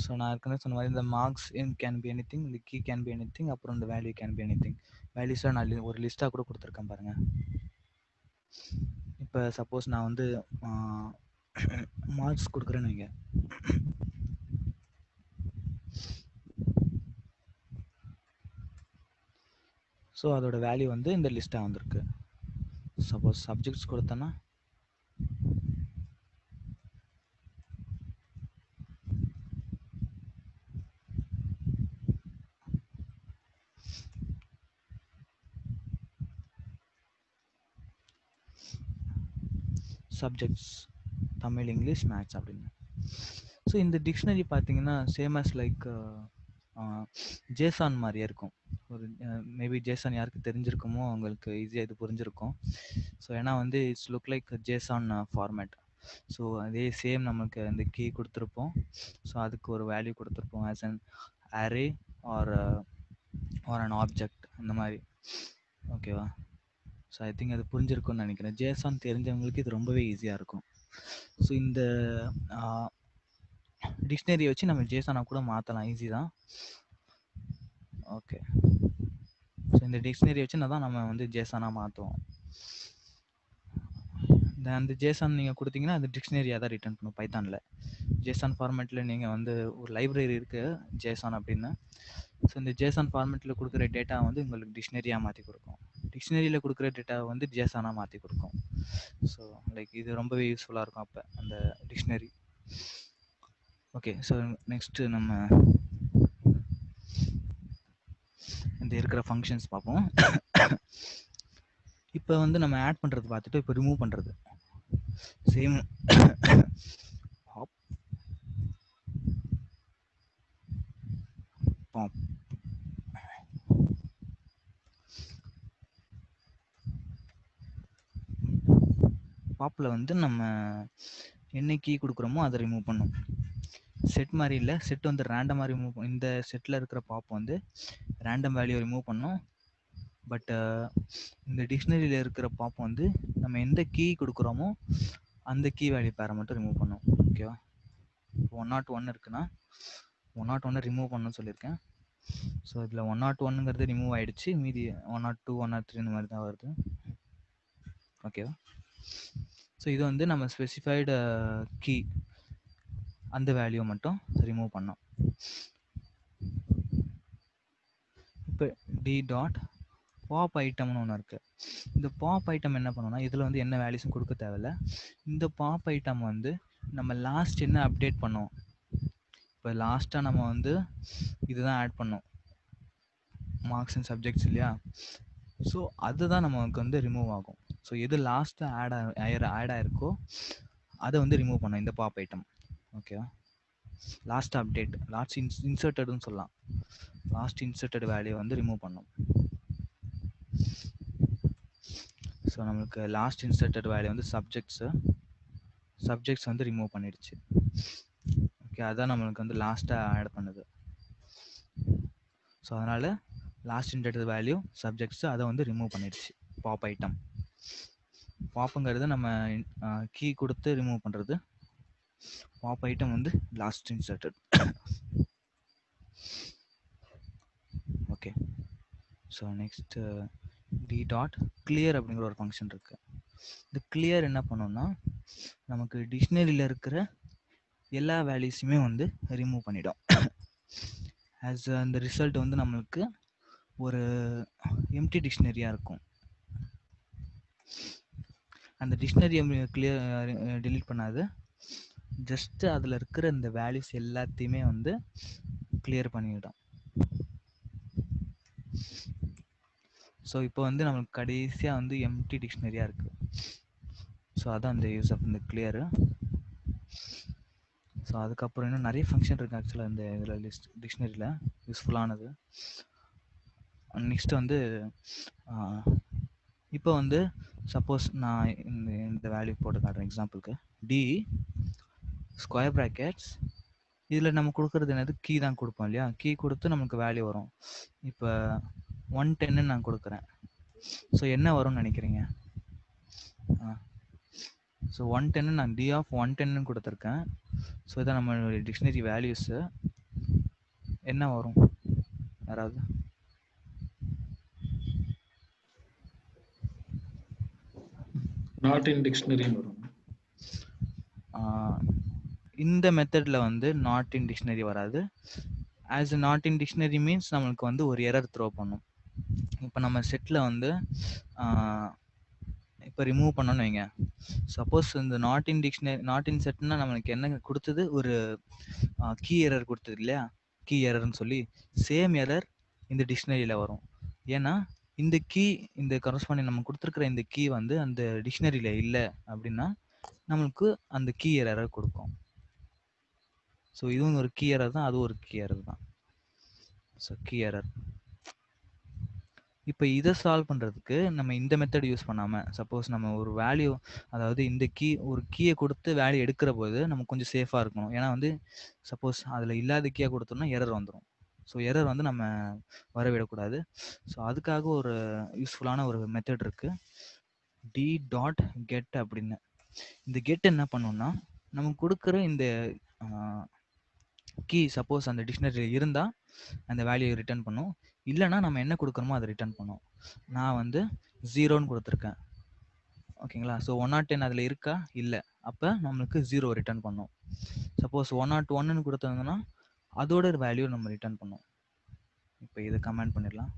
ஸோ நான் ஏற்கனவே சொன்ன மாதிரி இந்த marks can be anything, இந்த key can be anything, அப்புறம் இந்த value can be anything. வேல்யூஸாக நான் ஒரு லிஸ்ட்டாக கூட கொடுத்துருக்கேன் பாருங்கள். இப்போ சப்போஸ் நான் வந்து மார்க்ஸ் கொடுக்குறேன்னு வைங்க, ஸோ அதோட வேல்யூ வந்து இந்த லிஸ்ட்டாக வந்திருக்கு. சப்போஸ் சப்ஜெக்ட்ஸ் கொடுத்தேன்னா சப்ஜெக்ட்ஸ் தமிழ் இங்கிலீஷ் மேத்ஸ் அப்படின்னு. ஸோ இந்த டிக்ஷனரி பார்த்தீங்கன்னா சேம் அஸ் லைக் ஜேசான் மாதிரியே இருக்கும். ஒரு மேபி ஜேசான் யாருக்கு தெரிஞ்சிருக்குமோ அவங்களுக்கு ஈஸியாக இது புரிஞ்சிருக்கும். ஸோ ஏன்னா வந்து it's look like JSON format. So அதே சேம் நமக்கு அந்த கீ கொடுத்துருப்போம், ஸோ அதுக்கு ஒரு வேல்யூ கொடுத்துருப்போம் as an array or an object இந்த மாதிரி. ஓகேவா? ஸோ ஐ திங்க் அது புரிஞ்சிருக்கும்னு நினைக்கிறேன். ஜேசான் தெரிஞ்சவங்களுக்கு இது ரொம்பவே ஈஸியாக இருக்கும். ஸோ இந்த டிக்ஷனரியை வச்சு நம்ம ஜேசானாக கூட மாற்றலாம், ஈஸி தான். ஓகே, ஸோ இந்த டிக்ஷனரி வச்சு தான் நம்ம வந்து ஜேசானாக மாற்றுவோம். அந்த ஜேசான் நீங்கள் கொடுத்தீங்கன்னா அந்த டிக்ஷனரியாக தான் ரிட்டர்ன் பண்ணும் பைத்தானில். ஜேசான் ஃபார்மேட்டில் நீங்கள் வந்து ஒரு லைப்ரரி இருக்குது ஜேசான் அப்படின்னு. ஸோ இந்த ஜேசான் ஃபார்மேட்டில் கொடுக்குற டேட்டா வந்து உங்களுக்கு டிக்ஷனரியாக மாற்றி கொடுக்கும், டிக்ஷனரியில் கொடுக்குற டேட்டாவை வந்து ஜேசானாக மாற்றி கொடுக்கும். ஸோ லைக் இது ரொம்பவே யூஸ்ஃபுல்லாக இருக்கும் அப்போ அந்த டிக்ஷனரி. ஓகே, ஸோ நெக்ஸ்ட்டு நம்ம இந்த இருக்கிற ஃபங்க்ஷன்ஸ் பார்ப்போம். இப்போ வந்து நம்ம ஆட் பண்ணுறது பார்த்துட்டு இப்போ ரிமூவ் பண்ணுறது சேம் பாப் பாப்பில் வந்து நம்ம என்ன கீ கொடுக்குறோமோ அதை ரிமூவ் பண்ணும். செட் மாதிரி இல்லை, செட் வந்து ரேண்டமாக ரிமூவ் பண்ணும். இந்த செட்டில் இருக்கிற பாப் வந்து ரேண்டம் வேல்யூ ரிமூவ் பண்ணும். பட் இந்த டிக்ஷனரியில் இருக்கிற பாப் வந்து நம்ம எந்த கீ கொடுக்குறோமோ அந்த கீ வேல்யூ பேரை மட்டும் ரிமூவ் பண்ணும். ஓகேவா? 101 இருக்குன்னா 101 ரிமூவ் பண்ணணும்னு சொல்லியிருக்கேன். ஸோ இதில் 101ங்கிறது ரிமூவ் ஆகிடுச்சு, மீதி 102 103 இந்த மாதிரி தான் வருது. ஓகேவா? ஸோ இது வந்து நம்ம ஸ்பெசிஃபைடு கீ அந்த வேல்யூ மட்டும் ரிமூவ் பண்ணோம். இப்போ டி டாட் பாப் ஐட்டம்னு ஒன்று இருக்குது. இந்த பாப் ஐட்டம் என்ன பண்ணோம்னா இதில் வந்து என்ன வேல்யூஸும் கொடுக்க தேவையில்ல. இந்த பாப் ஐட்டம் வந்து நம்ம லாஸ்ட் என்ன அப்டேட் பண்ணோம், இப்போ லாஸ்ட்டாக நம்ம வந்து இதுதான் ஆட் பண்ணோம், மார்க்ஸ் அண்ட் சப்ஜெக்ட்ஸ் இல்லையா? ஸோ அதுதான் நமக்கு வந்து ரிமூவ் ஆகும். ஸோ எது லாஸ்ட்டாக ஆட் ஆயிருக்கோ அதை வந்து ரிமூவ் பண்ணோம் இந்த பாப் ஐட்டம். ஓகேவா? லாஸ்ட் அப்டேட், லாஸ்ட் இன்சர்ட்டட்னு சொல்லலாம். லாஸ்ட் இன்சர்ட்டட் வேல்யூ வந்து ரிமூவ் பண்ணோம். ஸோ நம்மளுக்கு லாஸ்ட் இன்சர்ட்டட் வேல்யூ வந்து சப்ஜெக்ட்ஸ் வந்து ரிமூவ் பண்ணிடுச்சு. ஓகே, அதான் நம்மளுக்கு வந்து லாஸ்ட்டாக ஆட் பண்ணுது. ஸோ அதனால் லாஸ்ட் இன்சர்ட்டட் வேல்யூ சப்ஜெக்ட்ஸ் அதை வந்து ரிமூவ் பண்ணிடுச்சு பாப் ஐட்டம். பாப்புங்கிறது நம்ம கீ கொடுத்து ரிமூவ் பண்ணுறது, பாப் ஐட்டம் வந்து last inserted. Okay, so next D dot clear அப்படிங்கிற ஒரு ஃபங்க்ஷன் இருக்கு. இந்த கிளியர் என்ன பண்ணோம்னா நமக்கு டிக்ஷனரியில் இருக்கிற எல்லா வேல்யூஸுமே வந்து ரிமூவ் பண்ணிடும். ஆஸ் அந்த ரிசல்ட் வந்து நம்மளுக்கு ஒரு எம்டி டிக்ஷனரியாக இருக்கும். அந்த டிக்ஷனரியை கிளியர் delete பண்ணாது, ஜஸ்ட் அதில் இருக்கிற இந்த வேல்யூஸ் எல்லாத்தையுமே வந்து கிளியர் பண்ணிவிடும். ஸோ இப்போ வந்து நம்மளுக்கு கடைசியாக வந்து எம்டி டிக்ஷனரியாக இருக்குது. ஸோ அதான் அந்த யூஸ் ஆஃப் இந்த கிளியரு. ஸோ அதுக்கப்புறம் இன்னும் நிறைய ஃபங்க்ஷன் இருக்குது ஆக்சுவலாக இந்த இதில் டிக்ஷனரியில் யூஸ்ஃபுல்லானது. நெக்ஸ்ட் வந்து இப்போ வந்து சப்போஸ் நான் இந்த வேல்யூ போட்டு காட்டுறேன் எக்ஸாம்பிளுக்கு. டி ஸ்கொயர் ப்ராக்கெட்ஸ், இதில் நம்ம கொடுக்குறது என்னது, கீ தான் கொடுப்போம் இல்லையா? கீ கொடுத்து நமக்கு வேல்யூ வரும். இப்போ 110 நான் கொடுக்குறேன். ஸோ என்ன வரும்னு நினைக்கிறீங்க? ஸோ 110 நான் டி ஆஃப் 110 கொடுத்துருக்கேன். ஸோ இதான் நம்ம டிக்ஷனரி வேல்யூஸு. என்ன வரும் யாராவது? நாட் இன் டிக்ஷனரி வரும். இந்த மெத்தடில் வந்து நாட் இன் டிக்ஷனரி வராது. As not in dictionary means நம்மளுக்கு வந்து ஒரு எரர் த்ரோ பண்ணும். இப்போ நம்ம செட்டில் வந்து இப்போ ரிமூவ் பண்ணோன்னு வைங்க. சப்போஸ் இந்த not in dictionary not in செட்னா நம்மளுக்கு என்ன கொடுத்தது, ஒரு கீ எரர் கொடுத்தது இல்லையா? கீ எரர்னு சொல்லி சேம் எரர் இந்த டிக்ஷனரியில் வரும். ஏன்னா இந்த கீ, இந்த கரஸ்பாண்டிங் நம்ம கொடுத்துருக்குற இந்த கீ வந்து அந்த டிக்ஷனரியில் இல்லை அப்படின்னா நம்மளுக்கு அந்த கீ எரர் கொடுக்கும். ஸோ இதுவும் ஒரு கீ எரர் தான், அதுவும் ஒரு கீ எரர் தான். So key error. இப்போ இதை சால்வ் பண்ணுறதுக்கு நம்ம இந்த மெத்தட் யூஸ் பண்ணாமல், சப்போஸ் நம்ம ஒரு வேல்யூ, அதாவது இந்த ஒரு கீயை கொடுத்து வேல்யூ எடுக்கிற போது நம்ம கொஞ்சம் சேஃபாக இருக்கணும். ஏன்னா வந்து சப்போஸ் அதில் இல்லாத கீயை கொடுத்தோம்னா எரர் வந்துடும். ஸோ எரர் வந்து நம்ம வரவிடக்கூடாது. ஸோ அதுக்காக ஒரு யூஸ்ஃபுல்லான ஒரு மெத்தட் இருக்குது, டி டாட் கெட் அப்படின்னு. இந்த கெட் என்ன பண்ணோம்னா நம்ம கொடுக்குற இந்த கீ சப்போஸ் அந்த டிக்ஷனரியில் இருந்தால் அந்த வேல்யூ ரிட்டர்ன் பண்ணும், இல்லைனா நம்ம என்ன கொடுக்குறோமோ அதை ரிட்டர்ன் பண்ணும். நான் வந்து 0ன்னு கொடுத்துருக்கேன், ஓகேங்களா? ஸோ 110 அதில் இருக்கா, இல்லை, அப்போ நம்மளுக்கு 0 ரிட்டர்ன் பண்ணும். சப்போஸ் 101ன்னு கொடுத்தோம்னா அதோட வேல்யூ நம்ம ரிட்டர்ன் பண்ணும். இப்போ இதை கமெண்ட் பண்ணிடலாம்.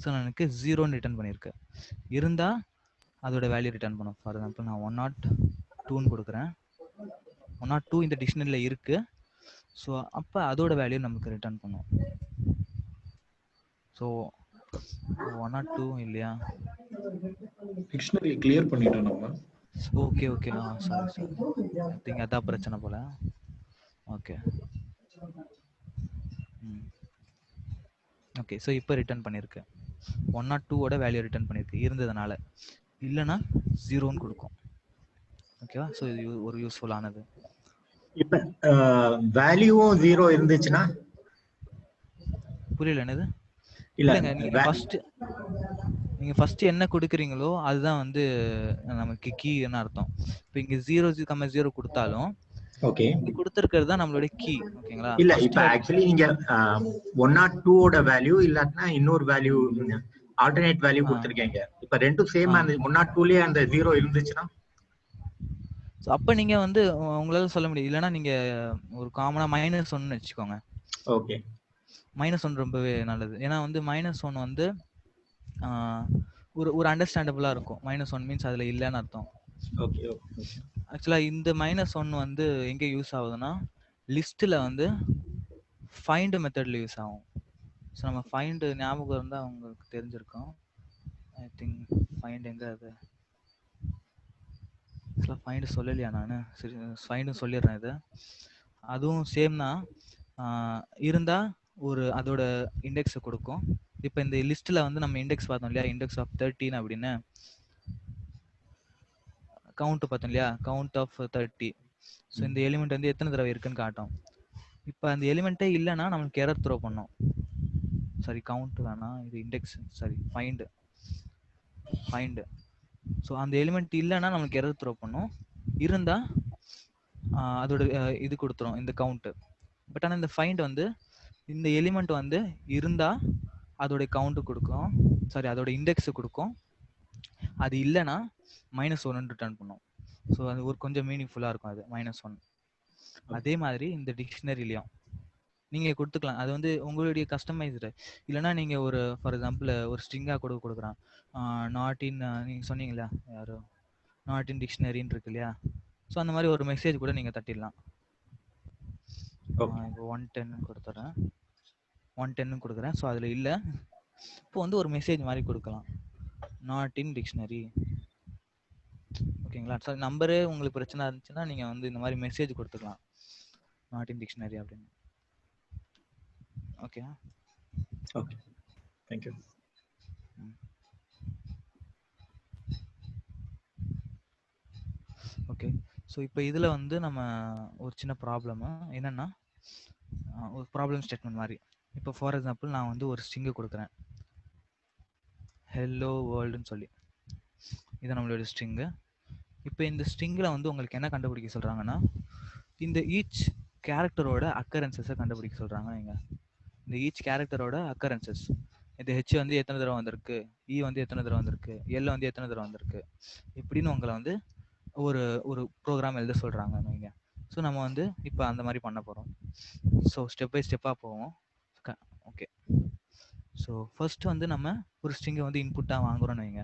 ஸோ எனக்கு 0ன்னு ரிட்டர்ன் பண்ணியிருக்கேன், இருந்தால் அதோட வேல்யூ ரிட்டர்ன் பண்ணும். ஃபார் எக்ஸாம்பிள் நான் 102ன்னு கொடுக்குறேன், 102 இந்த டிக்ஷனரியில் இருக்குது. ஸோ அப்போ அதோட வேல்யூ நமக்கு ரிட்டர்ன் பண்ணும். ஸோ 102 இல்லையா, டிக்ஷனரி கிளியர் பண்ணிட்டோம் நம்ம. Okay okay, sorry I think அதான் பிரச்சனை போல. ஓகே. ஓகே. ஸோ இப்போ ரிட்டர்ன் பண்ணியிருக்கு. 102 வேல்யூ ரிட்டர்ன் பண்ணியிருக்கு இருந்ததுனால. இல்லைன்னா 0ன்னு கொடுக்கும். ஓகேவா? ஸோ இது ஒரு யூஸ்ஃபுல்லானது. இப்ப வேல்யூவும் 0 இருந்துச்சுன்னா புரியல என்னது? இல்ல இல்லைங்க, நீங்க ஃபர்ஸ்ட் என்ன கொடுக்குறீங்களோ அதுதான் வந்து நமக்கு கீன்னு அர்த்தம். இப்போ இங்க 0,0 கொடுத்தாலும் ஓகே. இங்க கொடுத்துருக்கிறது தான் நம்மளுடைய கீ. ஓகேங்களா? இல்ல இப்ப ஆக்சுவலி நீங்க 102 வேல்யூ இல்லாட்டினா இன்னொரு வேல்யூ ஆல்டர்னேட் வேல்யூ கொடுத்துருக்கீங்க. இப்ப ரெண்டும் சேம் அந்த 102லயே அந்த 0 இருந்துச்சுன்னா அப்ப நீங்க வந்து உங்களால சொல்ல முடியும். இல்லைன்னா நீங்க ஒரு காமனா -1 வச்சுக்கோங்க. ஓகே. -1 ரொம்பவே நல்லது. ஏன்னா வந்து -1 வந்து ஒரு அண்டர்ஸ்டாண்டபிளா இருக்கும். -1 மீன்ஸ் அதுல இல்லைன்னு அர்த்தம். ஓகே. ஆக்சுவலா இந்த -1 வந்து எங்க யூஸ் ஆகுதுன்னா லிஸ்ட்ல வந்து ஃபைண்ட் மெத்தட்ல யூஸ் ஆகும். ஸோ நம்ம ஃபைண்ட் ஞாபகம் இருந்தா உங்களுக்கு தெரிஞ்சிருக்கும். ஐ திங்க் ஃபைண்ட் எங்க அது ஃபைண்ட் சொல்லலையா நான்? சரி, ஃபைண்டும் சொல்லிடுறேன். இது அதுவும் சேம் தான். இருந்தா ஒரு அதோட இண்டெக்ஸை கொடுக்கும். இப்போ இந்த லிஸ்ட்ல வந்து நம்ம இண்டெக்ஸ் பார்த்தோம் இல்லையா, இண்டெக்ஸ் ஆஃப் 13 அப்படின்னு கவுண்ட் பார்த்தோம் இல்லையா, கவுண்ட் ஆஃப் 30. ஸோ இந்த எலிமெண்ட் வந்து எத்தனை தடவை இருக்குன்னு காட்டும். இப்போ அந்த எலிமெண்ட்டே இல்லைன்னா நம்மளுக்கு எரர் த்ரோ பண்ணும். சாரி, கவுண்ட் வேணாம், இது இண்டெக்ஸ். Sorry, find. ஸோ அந்த எலிமெண்ட் இல்லைன்னா நம்மளுக்கு எரர் த்ரோ பண்ணும். இருந்தா அதோட இது கொடுத்துரும், இந்த கவுண்ட். பட் ஆனால் இந்த ஃபைண்ட் வந்து இந்த எலிமெண்ட் வந்து இருந்தா அதோட கவுண்ட் கொடுக்கும், சாரி அதோட இண்டெக்ஸ் கொடுக்கும். அது இல்லைன்னா -1 ரிட்டர்ன் பண்ணும். ஸோ அது ஒரு கொஞ்சம் மீனிங்ஃபுல்லா இருக்கும் அது -1. அதே மாதிரி இந்த டிக்ஷனரிலையும் நீங்க கொடுத்துக்கலாம். அது வந்து உங்களுடைய கஸ்டமைஸ்டு. இல்லைன்னா நீங்க ஒரு ஃபார் எக்ஸாம்பிள் ஒரு ஸ்ட்ரிங்கா கொடுக்குறான், நாட் இன், நீங்க சொன்னீங்களா யாரோ நாட் இன் டிக்ஷனரின்னு இருக்கு இல்லையா. ஸோ அந்த மாதிரி ஒரு மெசேஜ் கூட நீங்க தட்டிடலாம். இப்போ 110 கொடுத்துறேன், 110 கொடுக்குறேன். ஸோ அதுல இல்லை. இப்போ வந்து ஒரு மெசேஜ் மாதிரி கொடுக்கலாம், நாட் இன் டிக்ஷனரி. ஓகேங்களா? சார் நம்பரே உங்களுக்கு பிரச்சனை இருந்துச்சுன்னா நீங்க வந்து இந்த மாதிரி மெசேஜ் கொடுத்துக்கலாம், நாட் இன் டிக்ஷனரி அப்படின்னு. Okay. Okay, thank you. Okay. So இப்போ இதில் வந்து நம்ம ஒரு சின்ன ப்ராப்ளமு என்னென்னா, ஒரு ப்ராப்ளம் ஸ்டேட்மெண்ட் மாதிரி. இப்போ ஃபார் எக்ஸாம்பிள் நான் வந்து ஒரு ஸ்ட்ரிங்கு கொடுக்குறேன், ஹெல்லோ வேர்ல்டுன்னு சொல்லி. இது நம்மளோட ஸ்ட்ரிங்கு. இப்போ இந்த ஸ்ட்ரிங்கில் வந்து உங்களுக்கு என்ன கண்டுபிடிக்க சொல்கிறாங்கன்னா, இந்த ஈச் கேரக்டரோட அக்கரன்சஸை கண்டுபிடிக்க சொல்கிறாங்க. நீங்கள் இந்த ஈச் கேரக்டரோட அக்கரன்சஸ், இந்த ஹெச் வந்து எத்தனை தடவை வந்திருக்கு, இ வந்து எத்தனை தடவை வந்திருக்கு, எல் வந்து எத்தனை தடவை வந்திருக்கு, இப்படின்னு உங்களை வந்து ஒரு ப்ரோக்ராம் எழுத சொல்கிறாங்க நீங்க. ஸோ நம்ம வந்து இப்போ அந்த மாதிரி பண்ண போகிறோம். ஸோ ஸ்டெப் பை ஸ்டெப்பாக போவோம். ஓகே. ஸோ ஃபர்ஸ்ட் வந்து நம்ம ஒரு ஸ்ட்ரிங்கை வந்து இன்புட்டாக வாங்குறோம்னு வைங்க.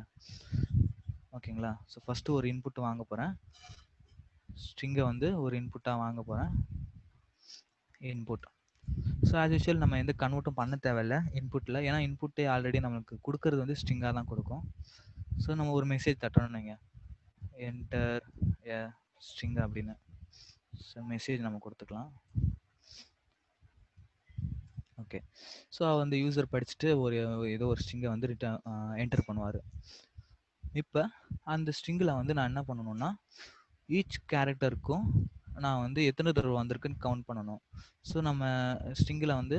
ஓகேங்களா? ஸோ ஃபர்ஸ்ட் ஒரு இன்புட் வாங்க போகிறேன், ஸ்ட்ரிங்கை வந்து ஒரு இன்புட்டாக வாங்க போகிறேன், இன்புட். ஸோ ஆஸ் யூஷுவல் நம்ம எந்த கன்வெர்ட்டும் பண்ண தேவையில்லை இன்புட்டில், ஏன்னா இன்புட்டே ஆல்ரெடி நம்மளுக்கு கொடுக்கறது வந்து ஸ்ட்ரிங்காக தான் கொடுக்கும். ஸோ நம்ம ஒரு மெசேஜ் தட்டணும்னு வைங்க, என்டர் எ ஸ்ட்ரிங் அப்படின்னு. ஸோ மெசேஜ் நம்ம கொடுத்துக்கலாம். ஓகே. ஸோ அந்த யூசர் படிச்சுட்டு ஏதோ ஒரு ஸ்ட்ரிங்கை வந்து என்டர் பண்ணுவார். இப்போ அந்த ஸ்ட்ரிங்கில் வந்து நான் என்ன பண்ணணும்னா, ஈச் கேரக்டருக்கும் நான் வந்து எத்தனை தடவை வந்திருக்குன்னு கவுண்ட் பண்ணணும். ஸோ நம்ம ஸ்ட்ரிங்கில் வந்து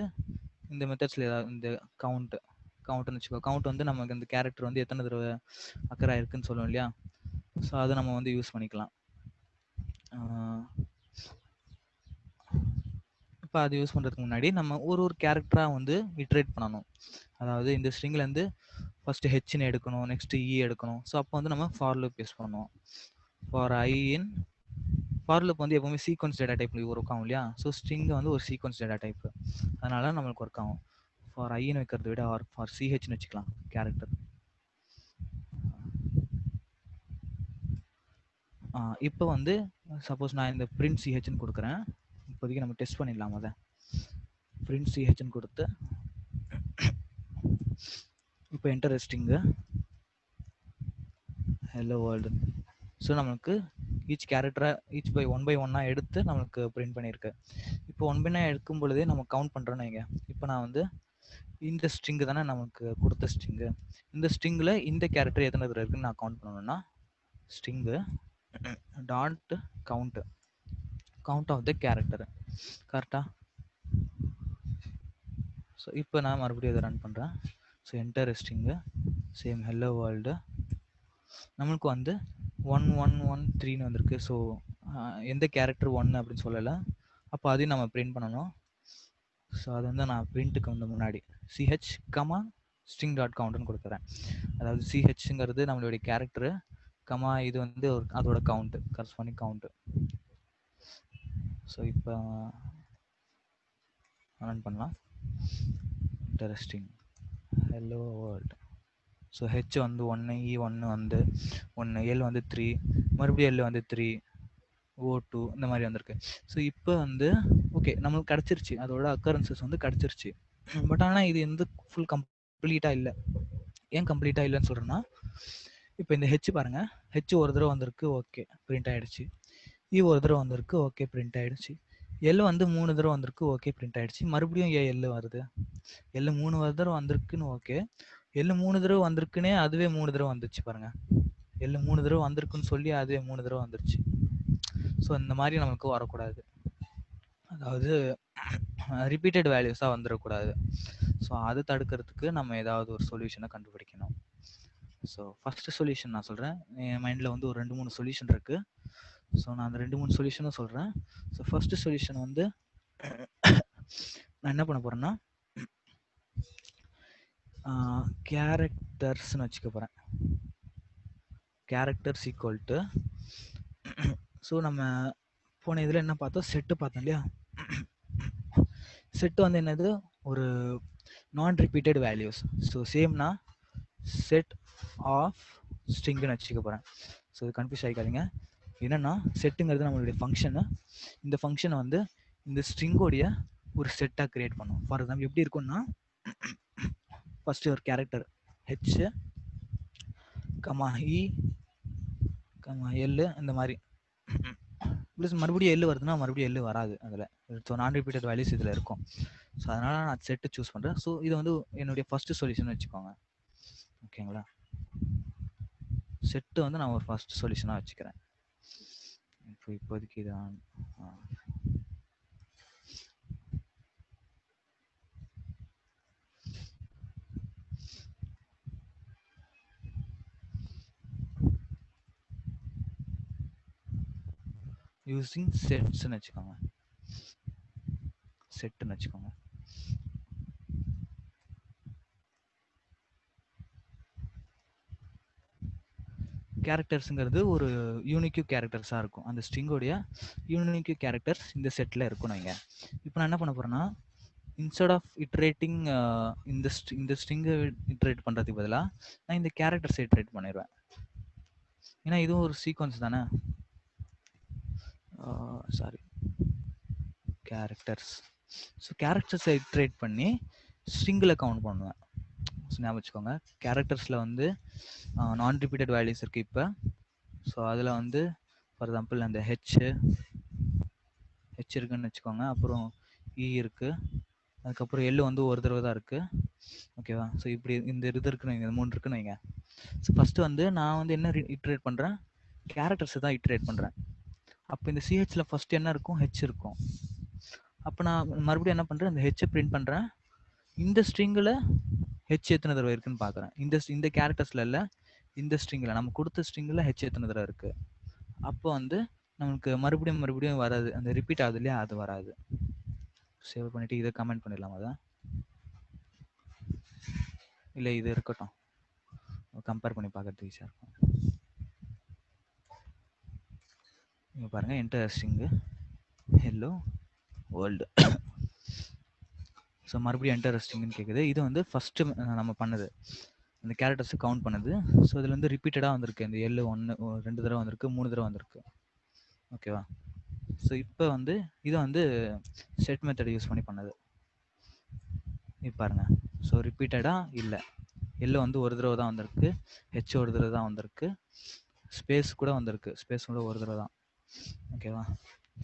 இந்த மெத்தட்ஸில் ஏதாவது இந்த கவுண்ட்னு வச்சுக்கோ. கவுண்ட் வந்து நமக்கு இந்த கேரக்டர் வந்து எத்தனை தடவை அக்கர் ஆயிருக்குன்னு சொல்லுவோம் இல்லையா. ஸோ அதை நம்ம வந்து யூஸ் பண்ணிக்கலாம். இப்போ அது யூஸ் பண்ணுறதுக்கு முன்னாடி நம்ம ஒரு கேரக்டராக வந்து இட்ரேட் பண்ணணும். அதாவது இந்த ஸ்ட்ரிங்லேருந்து ஃபஸ்ட்டு ஹெச்னு எடுக்கணும், நெக்ஸ்ட்டு இ எடுக்கணும். ஸோ அப்போ வந்து நம்ம ஃபார் லூப் யூஸ் பண்ணுவோம். For I in for loop வந்து எப்போவுமே சீக்வன்ஸ் டேட்டா டைப் ஒர்க் ஆகும் இல்லையா. ஸோ ஸ்ட்ரிங்கு வந்து ஒரு சீக்வன்ஸ் டேட்டா டைப்பு, அதனால நம்மளுக்கு ஒர்க் ஆகும். ஃபார் ஐன்னு வைக்கிறத விட ஃபார் சிஹெச்னு வச்சுக்கலாம் கேரக்டர். இப்போ வந்து சப்போஸ் நான் இந்த பிரிண்ட் சிஹெச்னு கொடுக்குறேன். இப்போதைக்கு நம்ம டெஸ்ட் பண்ணிடலாம். அதை பிரிண்ட் சிஹெச்னு கொடுத்து இப்போ enter string hello world. So நம்மளுக்கு ஈச் கேரக்டரை ஈச் பை ஒன் எடுத்து நம்மளுக்கு பிரிண்ட் பண்ணியிருக்கு. இப்போ 1 by 9 எடுக்கும் பொழுதே நம்ம கவுண்ட் பண்ணுறோன்னு வைங்க. இப்போ நான் வந்து இந்த ஸ்ட்ரிங்கு தானே நமக்கு கொடுத்த ஸ்ட்ரிங்கு, இந்த ஸ்ட்ரிங்கில் இந்த கேரக்டர் எத்தனை தடவை இருக்குன்னு நான் கவுண்ட் பண்ணணும்னா string dot count of the character. கரெக்டாக? ஸோ இப்போ நான் மறுபடியும் இதை ரன் பண்ணுறேன். So enter string same hello world நம்மளுக்கு வந்து 1113 வந்திருக்கு. ஸோ எந்த கேரக்டர் 1 அப்படின்னு சொல்லலை, அப்போ அதையும் நம்ம பிரிண்ட் பண்ணணும். ஸோ அது வந்து நான் பிரிண்ட்டுக்கு வந்து முன்னாடி சிஹெச் கமா ஸ்ட்ரிங் டாட் கவுண்ட்னு கொடுத்துறேன். அதாவது சிஹெச்ங்கிறது நம்மளுடைய கேரக்டரு, கமா இது வந்து அதோட கவுண்ட்டு, கரஸ்பாண்டிங் கவுண்ட்டு. ஸோ இப்போ ரன் பண்ணலாம். Interesting hello world. So H வந்து 1, இ 1 வந்து 1, எல் வந்து 3, மறுபடியும் எல் வந்து 3, O2 இந்த மாதிரி வந்திருக்கு. ஸோ இப்போ வந்து ஓகே நம்மளுக்கு கிடச்சிருச்சு, அதோட அக்கரன்சஸ் வந்து கிடச்சிருச்சு. பட் ஆனால் இது வந்து ஃபுல் கம்ப்ளீட்டாக இல்லை. ஏன் கம்ப்ளீட்டாக இல்லைன்னு சொல்கிறேன்னா, இப்போ இந்த ஹெச் பாருங்கள், ஹெச் ஒரு தடவை வந்திருக்கு, ஓகே பிரிண்ட் ஆகிடுச்சு. இ ஒரு தடவை வந்திருக்கு, ஓகே பிரிண்ட் ஆகிடுச்சு. எல் வந்து 3 தடவை வந்திருக்கு, ஓகே பிரிண்ட் ஆகிடுச்சு. மறுபடியும் ஏன் எல் வருது, எல் 3 தடவை வந்திருக்குன்னு, ஓகே எல் 3 தடவை வந்திருக்குன்னே அதுவே 3 தடவை வந்துருச்சு பாருங்கள். எல் 3 தடவை வந்திருக்குன்னு சொல்லி அதுவே 3 தடவை வந்துருச்சு. ஸோ இந்த மாதிரி நமக்கு வரக்கூடாது, அதாவது ரிப்பீட்டட் வேல்யூஸாக வந்துடக்கூடாது. ஸோ அது தடுக்கிறதுக்கு நம்ம ஏதாவது ஒரு சொல்யூஷனை கண்டுபிடிக்கணும். ஸோ ஃபஸ்ட்டு சொல்யூஷன் நான் சொல்கிறேன். என் மைண்டில் வந்து ஒரு 2-3 சொல்யூஷன் இருக்குது. ஸோ நான் அந்த 2-3 சொல்யூஷனும் சொல்கிறேன். ஸோ ஃபஸ்ட்டு சொல்யூஷன் வந்து நான் என்ன பண்ண போகிறேன்னா, கேரக்டர்ஸ்னு வச்சுக்க போகிறேன். கேரக்டர்ஸ் ஈக்குவல் டு, ஸோ நம்ம போன இதில் என்ன பார்த்தோம், செட்டு பார்த்தோம் இல்லையா. செட்டு வந்து என்னது, ஒரு நான் ரிப்பீட்டட் வேல்யூஸ். ஸோ சேம்னா செட் ஆஃப் ஸ்ட்ரிங்னு வச்சுக்க போகிறேன். ஸோ இது கன்ஃபியூஸ் ஆகிக்காதீங்க. என்னென்னா செட்டுங்கிறது நம்மளுடைய ஃபங்க்ஷனு. இந்த ஃபங்க்ஷனை வந்து இந்த ஸ்ட்ரிங்கோடைய ஒரு செட்டாக க்ரியேட் பண்ணும். ஃபார் எக்ஸாம்பிள் எப்படி இருக்குன்னா, ஃபஸ்ட்டு ஒரு கேரக்டர் ஹெச் கமா இ கமா எல் இந்த மாதிரி, ப்ளஸ் மறுபடியும் எல் வருதுன்னா மறுபடியும் எல் வராது அதில். ஸோ நான் ரிப்பீட்டட் வேல்யூஸ் இதில் இருக்கும். ஸோ அதனால் நான் செட்டு சூஸ் பண்ணுறேன். ஸோ இது வந்து என்னுடைய ஃபஸ்ட்டு சொல்யூஷன் வச்சுக்கோங்க, ஓகேங்களா. செட்டு வந்து நான் ஒரு ஃபஸ்ட் சொல்யூஷனாக வச்சுக்கிறேன். இப்போதைக்கு இதான் யூஸிங் செட்ஸ்ன்னு வச்சுக்கோங்க, செட்டுன்னு வச்சுக்கோங்க. கேரக்டர்ஸுங்கிறது ஒரு யூனிக்யூ கேரக்டர்ஸாக இருக்கும். அந்த ஸ்ட்ரிங்கோடைய யூனிக்யூ கேரக்டர்ஸ் இந்த செட்டில் இருக்கணும். இங்கே இப்போ நான் என்ன பண்ண போகிறேன்னா, இன்ஸ்டெட் ஆஃப் இட்ரேட்டிங் இந்த ஸ்ட்ரிங்கை இட்ரேட் பண்ணுறதுக்கு பதிலாக நான் இந்த கேரக்டர்ஸை இட்ரேட் பண்ணிடுவேன். ஏன்னா இதுவும் ஒரு சீக்வன்ஸ் தானே. Sorry, characters. ஸோ கேரக்டர்ஸை இட்ரேட் பண்ணி ஸ்ட்ரிங்கில் கவுண்ட் பண்ணுவேன். ஞாபகம் வச்சுக்கோங்க, கேரக்டர்ஸில் வந்து நான் ரிப்பீட்டட் வேல்யூஸ் இருக்குது இப்போ. ஸோ அதில் வந்து ஃபார் எக்ஸாம்பிள் அந்த ஹெச் இருக்குன்னு வச்சுக்கோங்க, அப்புறம் இ இருக்குது, அதுக்கப்புறம் எல் வந்து ஒரு தடவை தான் இருக்குது, ஓகேவா. ஸோ இப்படி இந்த இது இருக்குன்னு வைங்க, 3 இருக்குன்னு வைங்க. ஸோ ஃபஸ்ட்டு வந்து நான் வந்து என்ன இட்ரேட் பண்ணுறேன், கேரக்டர்ஸை தான் இட்ரேட் பண்ணுறேன். அப்போ இந்த சிஹெச்சில் ஃபஸ்ட்டு என்ன இருக்கும், ஹெச் இருக்கும். அப்போ நான் மறுபடியும் என்ன பண்ணுறேன், இந்த ஹெச்சை பிரிண்ட் பண்ணுறேன். இந்த ஸ்ட்ரிங்கில் ஹெச் எத்தனை தடவை இருக்குன்னு பார்க்குறேன். இந்த கேரக்டர்ஸில் இல்லை, இந்த ஸ்ட்ரிங்கில் நம்ம கொடுத்த ஸ்ட்ரிங்கில் ஹெச் எத்தனை தடவை இருக்குது. அப்போ வந்து நமக்கு மறுபடியும் வராது, அந்த ரிப்பீட் ஆகுது இல்லையா, அது வராது. சேவ் பண்ணிவிட்டு இதை கமெண்ட் பண்ணிடலாம். அதான் இல்லை, இது இருக்கட்டும், கம்பேர் பண்ணி பார்க்கறதுக்கு ஈஸியாக இருக்கும். இங்கே பாருங்கள், enter string hello world. So மறுபடியும் என்டர் ஸ்ட்ரிங்னு கேட்குது. இது வந்து ஃபஸ்ட்டு நம்ம பண்ணது, அந்த கேரக்டர்ஸை கவுண்ட் பண்ணுது. ஸோ இதில் வந்து ரிப்பீட்டடாக வந்திருக்கு, இந்த எல் 1 2 தடவை வந்திருக்கு, 3 தடவை வந்திருக்கு, ஓகேவா. ஸோ இப்போ வந்து இதை வந்து செட் மெத்தட் யூஸ் பண்ணி பண்ணது. இப்போ பாருங்க, ஸோ ரிப்பீட்டடாக இல்லை, எல் வந்து ஒரு தடவை தான் வந்திருக்கு, ஹெச் ஒரு தடவை தான் வந்திருக்கு, ஸ்பேஸ் கூட வந்திருக்கு, ஸ்பேஸ் கூட ஒரு தடவை தான். ஓகேவா?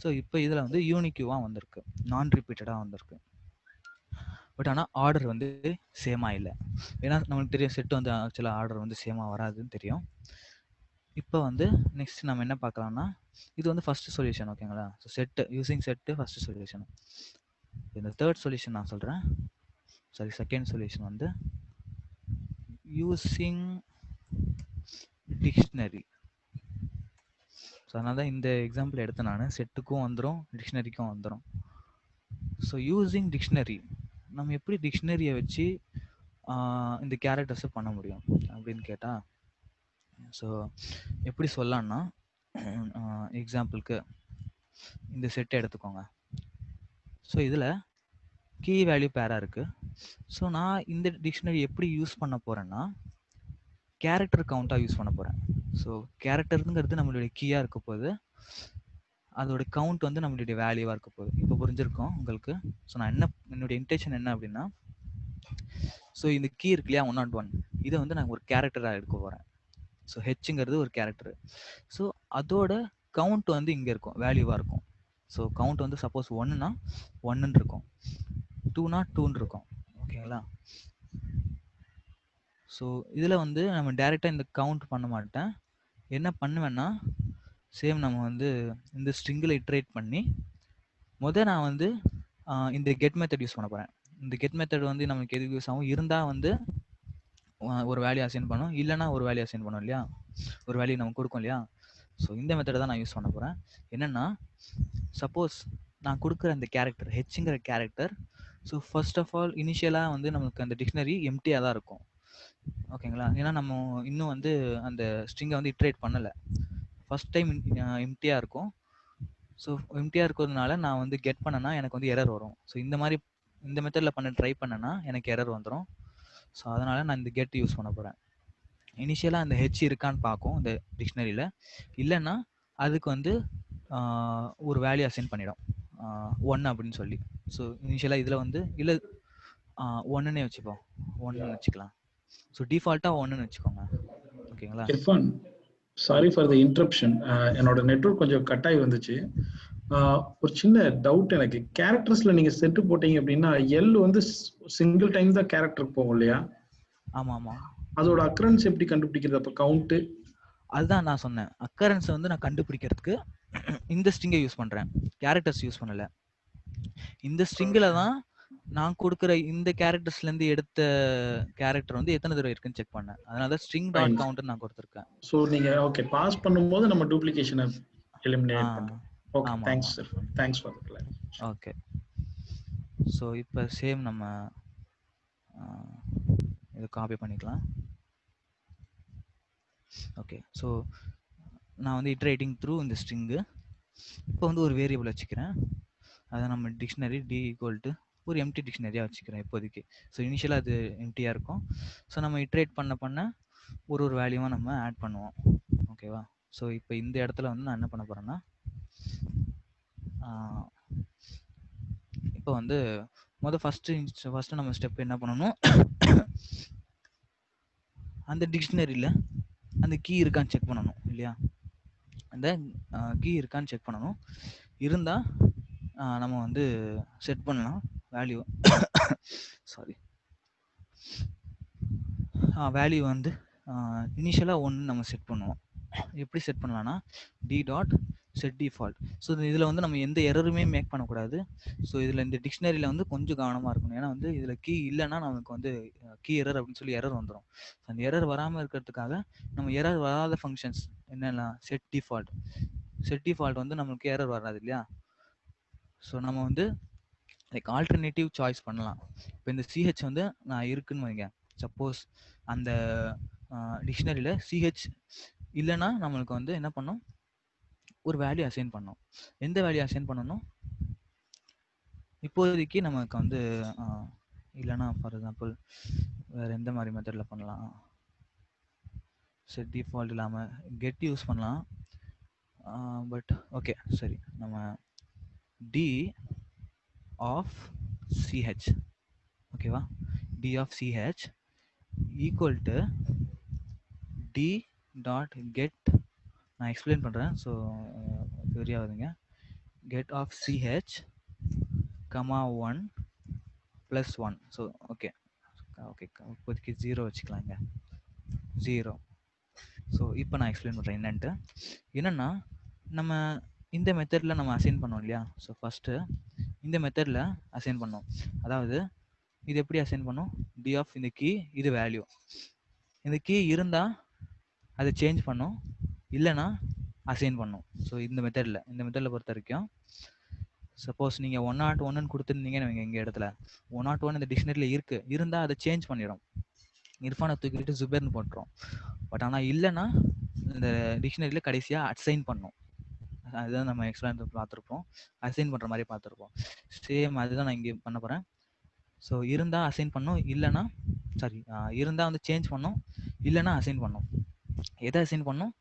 ஸோ இப்போ இதில் வந்து யூனிக்யூவாக வந்திருக்கு, நான் ரிப்பீட்டடாக வந்திருக்கு. பட் ஆனால் ஆர்டர் வந்து சேமாக இல்லை. ஏன்னா நம்மளுக்கு தெரியும் செட்டு வந்து ஆக்சுவலாக ஆர்டர் வந்து சேமாக வராதுன்னு தெரியும். இப்போ வந்து நெக்ஸ்ட் நம்ம என்ன பார்க்கலாம்னா, இது வந்து ஃபர்ஸ்ட் சொல்யூஷன். ஓகேங்களா? So set using set first solution. இந்த தேர்ட் சொல்யூஷன் நான் சொல்கிறேன். சாரி, செகண்ட் சொல்யூஷன் வந்து யூசிங் டிக்ஷனரி. ஸோ அதனால தான் இந்த எக்ஸாம்பிள் எடுத்தேன் நான். செட்டுக்கும் வந்துடும், டிக்ஷனரிக்கும் வந்துடும். ஸோ யூசிங் டிக்ஷனரி, நம்ம எப்படி டிக்ஷனரியை வச்சு இந்த கேரக்டர்ஸை பண்ண முடியும் அப்படின்னு கேட்டால், ஸோ எப்படி சொல்லலாம்னா, எக்ஸாம்பிளுக்கு இந்த செட்டை எடுத்துக்கோங்க. ஸோ இதில் கீ வேல்யூ பேராக இருக்குது. ஸோ நான் இந்த டிக்ஷனரி எப்படி யூஸ் பண்ண போகிறேன்னா, கேரக்டர் கவுண்ட்டாக யூஸ் பண்ண போகிறேன். ஸோ கேரக்டருங்கிறது நம்மளுடைய கீயாக இருக்க போகுது, அதோட கவுண்ட் வந்து நம்மளுடைய வேல்யூவாக இருக்க போகுது. இப்போ புரிஞ்சிருக்கோம் உங்களுக்கு. ஸோ நான் என்னுடைய இன்டென்ஷன் என்ன அப்படின்னா, ஸோ இந்த கீ இருக்கு இல்லையா 101, இதை வந்து நான் ஒரு கேரக்டராக எடுக்க போகிறேன். ஸோ ஹெச்ங்கிறது ஒரு கேரக்டர். ஸோ அதோட கவுண்ட் வந்து இங்கே இருக்கும், வேல்யூவாக இருக்கும். ஸோ கவுண்ட் வந்து சப்போஸ் 1னா 1ன்னு இருக்கும், 2னா 2ன்னு இருக்கும். ஓகேங்களா? ஸோ இதில் வந்து நம்ம டைரெக்டாக இந்த கவுண்ட் பண்ண மாட்டேன். என்ன பண்ணுவேன்னா, சேம் நம்ம வந்து இந்த ஸ்ட்ரிங்கில் இட்ரேட் பண்ணி நான் வந்து இந்த கெட் மெத்தட் யூஸ் பண்ண போகிறேன். இந்த கெட் மெத்தட் வந்து நமக்கு எதுக்கு யூஸ் ஆகும், இருந்தால் வந்து ஒரு வேல்யூ அசைன் பண்ணும், இல்லைனா ஒரு வேல்யூ அசைன் பண்ணும் இல்லையா, ஒரு வேல்யூ நமக்கு கொடுக்கும் இல்லையா. ஸோ இந்த மெத்தடை தான் நான் யூஸ் பண்ண போகிறேன். என்னென்னா, சப்போஸ் நான் கொடுக்குற அந்த கேரக்டர் ஹெச்ங்கிற character, so first of all இனிஷியலாக வந்து நமக்கு அந்த டிக்ஷனரி எம்டியாக தான் இருக்கும். ஓகேங்களா? ஏன்னா நம்ம இன்னும் வந்து அந்த ஸ்ட்ரிங்கை வந்து இட்ரேட் பண்ணலை, ஃபர்ஸ்ட் டைம் எம்டியாக இருக்கும். ஸோ எம்டியாக இருக்கிறதுனால நான் வந்து கெட் பண்ணேன்னா எனக்கு வந்து எரர் வரும். ஸோ இந்த மெத்தடில் ட்ரை பண்ணேன்னா எனக்கு எரர் வந்துடும். ஸோ அதனால் நான் இந்த கெட் யூஸ் பண்ண போகிறேன். இனிஷியலாக அந்த ஹெச் இருக்கான்னு பார்க்கும் இந்த டிக்ஷனரியில், இல்லைன்னா அதுக்கு வந்து ஒரு வேல்யூ அசைன் பண்ணிடும் 1 அப்படின்னு சொல்லி. ஸோ இனிஷியலாக இதில் வந்து இல்லை 1ன்னே வச்சுப்போம், 1ன்னு வச்சுக்கலாம். ஸோ டிஃபால்ட்டாக 1ன்னு வச்சுக்கோங்க. ஓகேங்களா? Irfan, sorry for the interruption, என்னோட நெட்வொர்க் கொஞ்சம் கட் ஆகி வந்துச்சு. ஒரு சின்ன டவுட் எனக்கு. கேரக்டர்ஸ்ல நீங்க செட்டு போட்டீங்க அப்படின்னா எல் வந்து சிங்கிள் டைம் தான் கேரக்டர் போகும் இல்லையா? ஆமா ஆமா. அதோட அக்கரன்ஸ் எப்படி கண்டுபிடிக்கிறது? அப்ப கவுண்ட்? அதுதான் நான் சொன்னேன், அக்கரன்ஸ் வந்து நான் கண்டுபிடிக்கிறதுக்கு இந்த ஸ்ட்ரிங்கை யூஸ் பண்றேன், கேரக்டர்ஸ் யூஸ் பண்ணல. இந்த ஸ்ட்ரிங்கில் தான் நான் கொடுக்குற இந்த கேரக்டர்ஸ்ல இருந்து எடுத்த கேரக்டர் வந்து எத்தனை தடவை இருக்குன்னு செக் பண்ணேன். அதனால தான் ஸ்ட்ரிங் டாட் கவுண்ட் நான் கொடுத்திருக்கேன். சோ நீங்க ஓகே பாஸ் பண்ணும்போது நம்ம டூப்ளிகேஷனை எலிமினேட் பண்றோம். Okay, thanks sir. Thanks for the clarification. Okay. So இப்போ சேம் நம்ம இதை காப்பி பண்ணிக்கலாம். ஓகே. ஸோ நான் வந்து இட்ரேட்டிங் த்ரூ இந்த ஸ்ட்ரிங்கு. இப்போ வந்து ஒரு வேரியபிள் வச்சுக்கிறேன், அதை நம்ம டிக்ஷனரி டி ஈக்குவல் டு ஒரு எம்டி டிக்ஷனரியாக வச்சுக்கிறேன் இப்போதைக்கு. ஸோ இனிஷியலாக அது எம்டியாக இருக்கும். ஸோ நம்ம இட்ரேட் பண்ண ஒரு வேல்யூவாக நம்ம ஆட் பண்ணுவோம். ஓகேவா? ஸோ இப்போ இந்த இடத்துல வந்து நான் என்ன பண்ண போகிறேன்னா, இப்போ வந்து ஃபஸ்ட்டு நம்ம ஸ்டெப் என்ன பண்ணணும், அந்த டிக்ஷனரியில் அந்த கீ இருக்கான்னு செக் பண்ணணும் இல்லையா, அந்த கீ இருக்கான்னு செக் பண்ணணும். இருந்தால் நம்ம வந்து செட் பண்ணலாம் வேல்யூ. சாரி, வேல்யூ வந்து இனிஷியலாக 1 நம்ம செட் பண்ணுவோம். எப்படி செட் பண்ணலாம்னா, D dot set default. So இதில் வந்து நம்ம எந்த எரருமே மேக் பண்ணக்கூடாது. ஸோ இதில் இந்த டிக்ஷனரியில் வந்து கொஞ்சம் கவனமாக இருக்கணும். ஏன்னா வந்து இதில் கீ இல்லைன்னா நமக்கு வந்து கீ எரர் அப்படின்னு சொல்லி எரர் வந்துடும். அந்த எரர் வராமல் இருக்கிறதுக்காக நம்ம எரர் வராத ஃபங்க்ஷன்ஸ் என்னென்னா, செட் டிஃபால்ட் வந்து நம்மளுக்கு எரர் வராது இல்லையா. ஸோ நம்ம வந்து லைக் ஆல்டர்னேட்டிவ் சாய்ஸ் பண்ணலாம். இப்போ இந்த சிஹெச் வந்து நான் இருக்குன்னு வைங்க, சப்போஸ் அந்த டிக்ஷனரியில் சிஹெச் இல்லைன்னா நம்மளுக்கு வந்து என்ன பண்ணோம், ஒரு வேல்யூ அசைன் பண்ணோம். எந்த வேல்யூ அசைன் பண்ணணும், இப்போதைக்கு நமக்கு வந்து இல்லைன்னா ஃபார் எக்ஸாம்பிள் வேறு எந்த மாதிரி மெத்தடில் பண்ணலாம், செட் டிஃபால்ட் இல்லாமல் கெட் யூஸ் பண்ணலாம். பட் ஓகே சரி, நம்ம டி ஆஃப் சிஹெச், ஓகேவா, D of CH equal to D dot get நான் எக்ஸ்பிளைன் பண்ணுறேன். ஸோ புரியாதுங்க. Get of CH comma 1 + 1. So okay okay, இப்போதைக்கு 0 வச்சுக்கலாங்க, 0. ஸோ இப்போ நான் எக்ஸ்பிளைன் பண்ணுறேன் என்னன்ட்டு. என்னென்னா நம்ம இந்த மெத்தடில் நம்ம அசைன் பண்ணோம் இல்லையா. ஸோ ஃபஸ்ட்டு இந்த மெத்தடில் அசைன் பண்ணோம். அதாவது இது எப்படி அசைன் பண்ணோம், டி ஆஃப் இந்த கீ, இது வேல்யூ. இந்த கீ இருந்தால் அதை சேஞ்ச் பண்ணோம், இல்லைனா அசைன் பண்ணோம். ஸோ இந்த மெத்தடில் பொறுத்த வரைக்கும் சப்போஸ் நீங்கள் 101 கொடுத்துருந்தீங்கன்னு வைங்க, எங்கள் இடத்துல 101 இந்த டிக்ஷனரியில் இருக்குது, இருந்தால் அதை சேஞ்ச் பண்ணிடும், இர்ஃபானை தூக்கிட்டு ஜுபேர்னு போட்டுரும். பட் ஆனால் இல்லைன்னா இந்த டிக்ஷனரியில் கடைசியாக அசைன் பண்ணோம். அதுதான் நம்ம எக்ஸ்பிளைன் பார்த்துருப்போம், அசைன் பண்ணுற மாதிரி பார்த்துருப்போம். சேம் அதுதான் நான் இங்கே பண்ண போகிறேன். ஸோ இருந்தால் அசைன் பண்ணோம், இல்லைனா இருந்தால் வந்து சேஞ்ச் பண்ணோம், இல்லைனா அசைன் பண்ணோம். எதை அசைன் பண்ணோம்,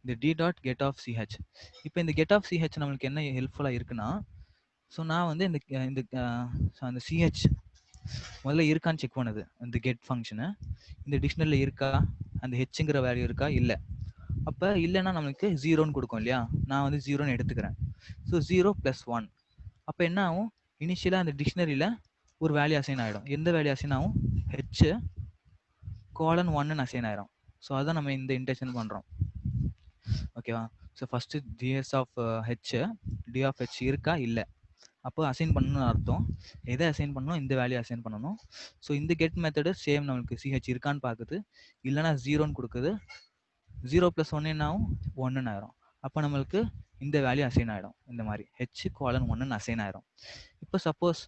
இந்த D dot get of ch. இப்போ இந்த கெட் ஆஃப் சிஹெச் நம்மளுக்கு என்ன ஹெல்ப்ஃபுல்லாக இருக்குன்னா, ஸோ நான் வந்து அந்த சிஹெச் முதல்ல இருக்கான்னு செக் பண்ணுது, இந்த கெட் ஃபங்க்ஷனு இந்த டிக்ஷனரியில் இருக்கா, அந்த ஹெச்ங்கிற வேல்யூ இருக்கா, இல்லை. அப்போ இல்லைன்னா நம்மளுக்கு 0ன்னு கொடுக்கும் இல்லையா, நான் வந்து 0ன்னு எடுத்துக்கிறேன். ஸோ 0 + 1. அப்போ என்ன ஆகும், இனிஷியலாக அந்த டிக்ஷனரியில் ஒரு வேல்யூ அசைன் ஆகிடும். எந்த வேல்யூ அசைன் ஆகும், h:1ன்னு அசைன் ஆயிடும். ஸோ அதான் நம்ம இந்த இன்டென்ஷன் பண்ணுறோம், ஓகேவா. So first ds of H, D of H இருக்கா, இல்லை. அப்போ அசைன் பண்ணணும்னு அர்த்தம். எதை அசைன் பண்ணணும், இந்த வேல்யூ அசைன் பண்ணணும். ஸோ இந்த கெட் மெத்தடு சேம், நம்மளுக்கு சிஹெச் இருக்கான்னு பார்க்குது, இல்லைனா 0ன்னு கொடுக்குது. 0 + 1 என்ன ஆகும், 1ன்னு ஆயிரும். அப்போ நம்மளுக்கு இந்த வேல்யூ அசைன் ஆகிடும், இந்த மாதிரி h:1ன்னு அசைன் ஆயிரும். இப்போ சப்போஸ்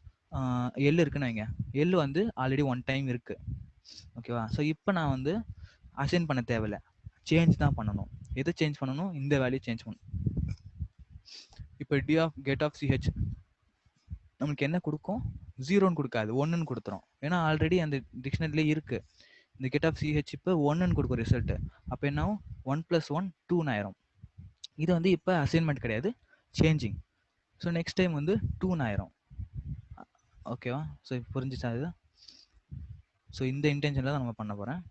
எல் இருக்குன்னு வைங்க, எல் வந்து ஆல்ரெடி 1 டைம் இருக்குது, ஓகேவா. ஸோ இப்போ நான் வந்து அசைன் பண்ண தேவையில்லை, சேஞ்ச் தான் பண்ணணும். எதை சேஞ்ச் பண்ணணும், இந்த வேல்யூ சேஞ்ச் பண்ணணும். இப்போ D of get of ch நமக்கு என்ன கொடுக்கும், 0ன்னு கொடுக்காது, 1ன்னு கொடுத்துரும். ஏன்னா ஆல்ரெடி அந்த டிக்ஷனரியிலே இருக்குது. இந்த கெட் ஆஃப் சிஹெச் இப்போ 1ன்னு கொடுக்கும் ரிசல்ட்டு. அப்போ என்ன ஆகும், 1 + 1 2ன்னு ஆயிரும். இது வந்து இப்போ அசைன்மெண்ட் கிடையாது, சேஞ்சிங். ஸோ நெக்ஸ்ட் டைம் வந்து 2ன்னு ஆயிரும், ஓகேவா. ஸோ இப்போ புரிஞ்சிச்சா இது. ஸோ இந்த இன்டென்ஷனில் தான் நம்ம பண்ண போகிறேன்.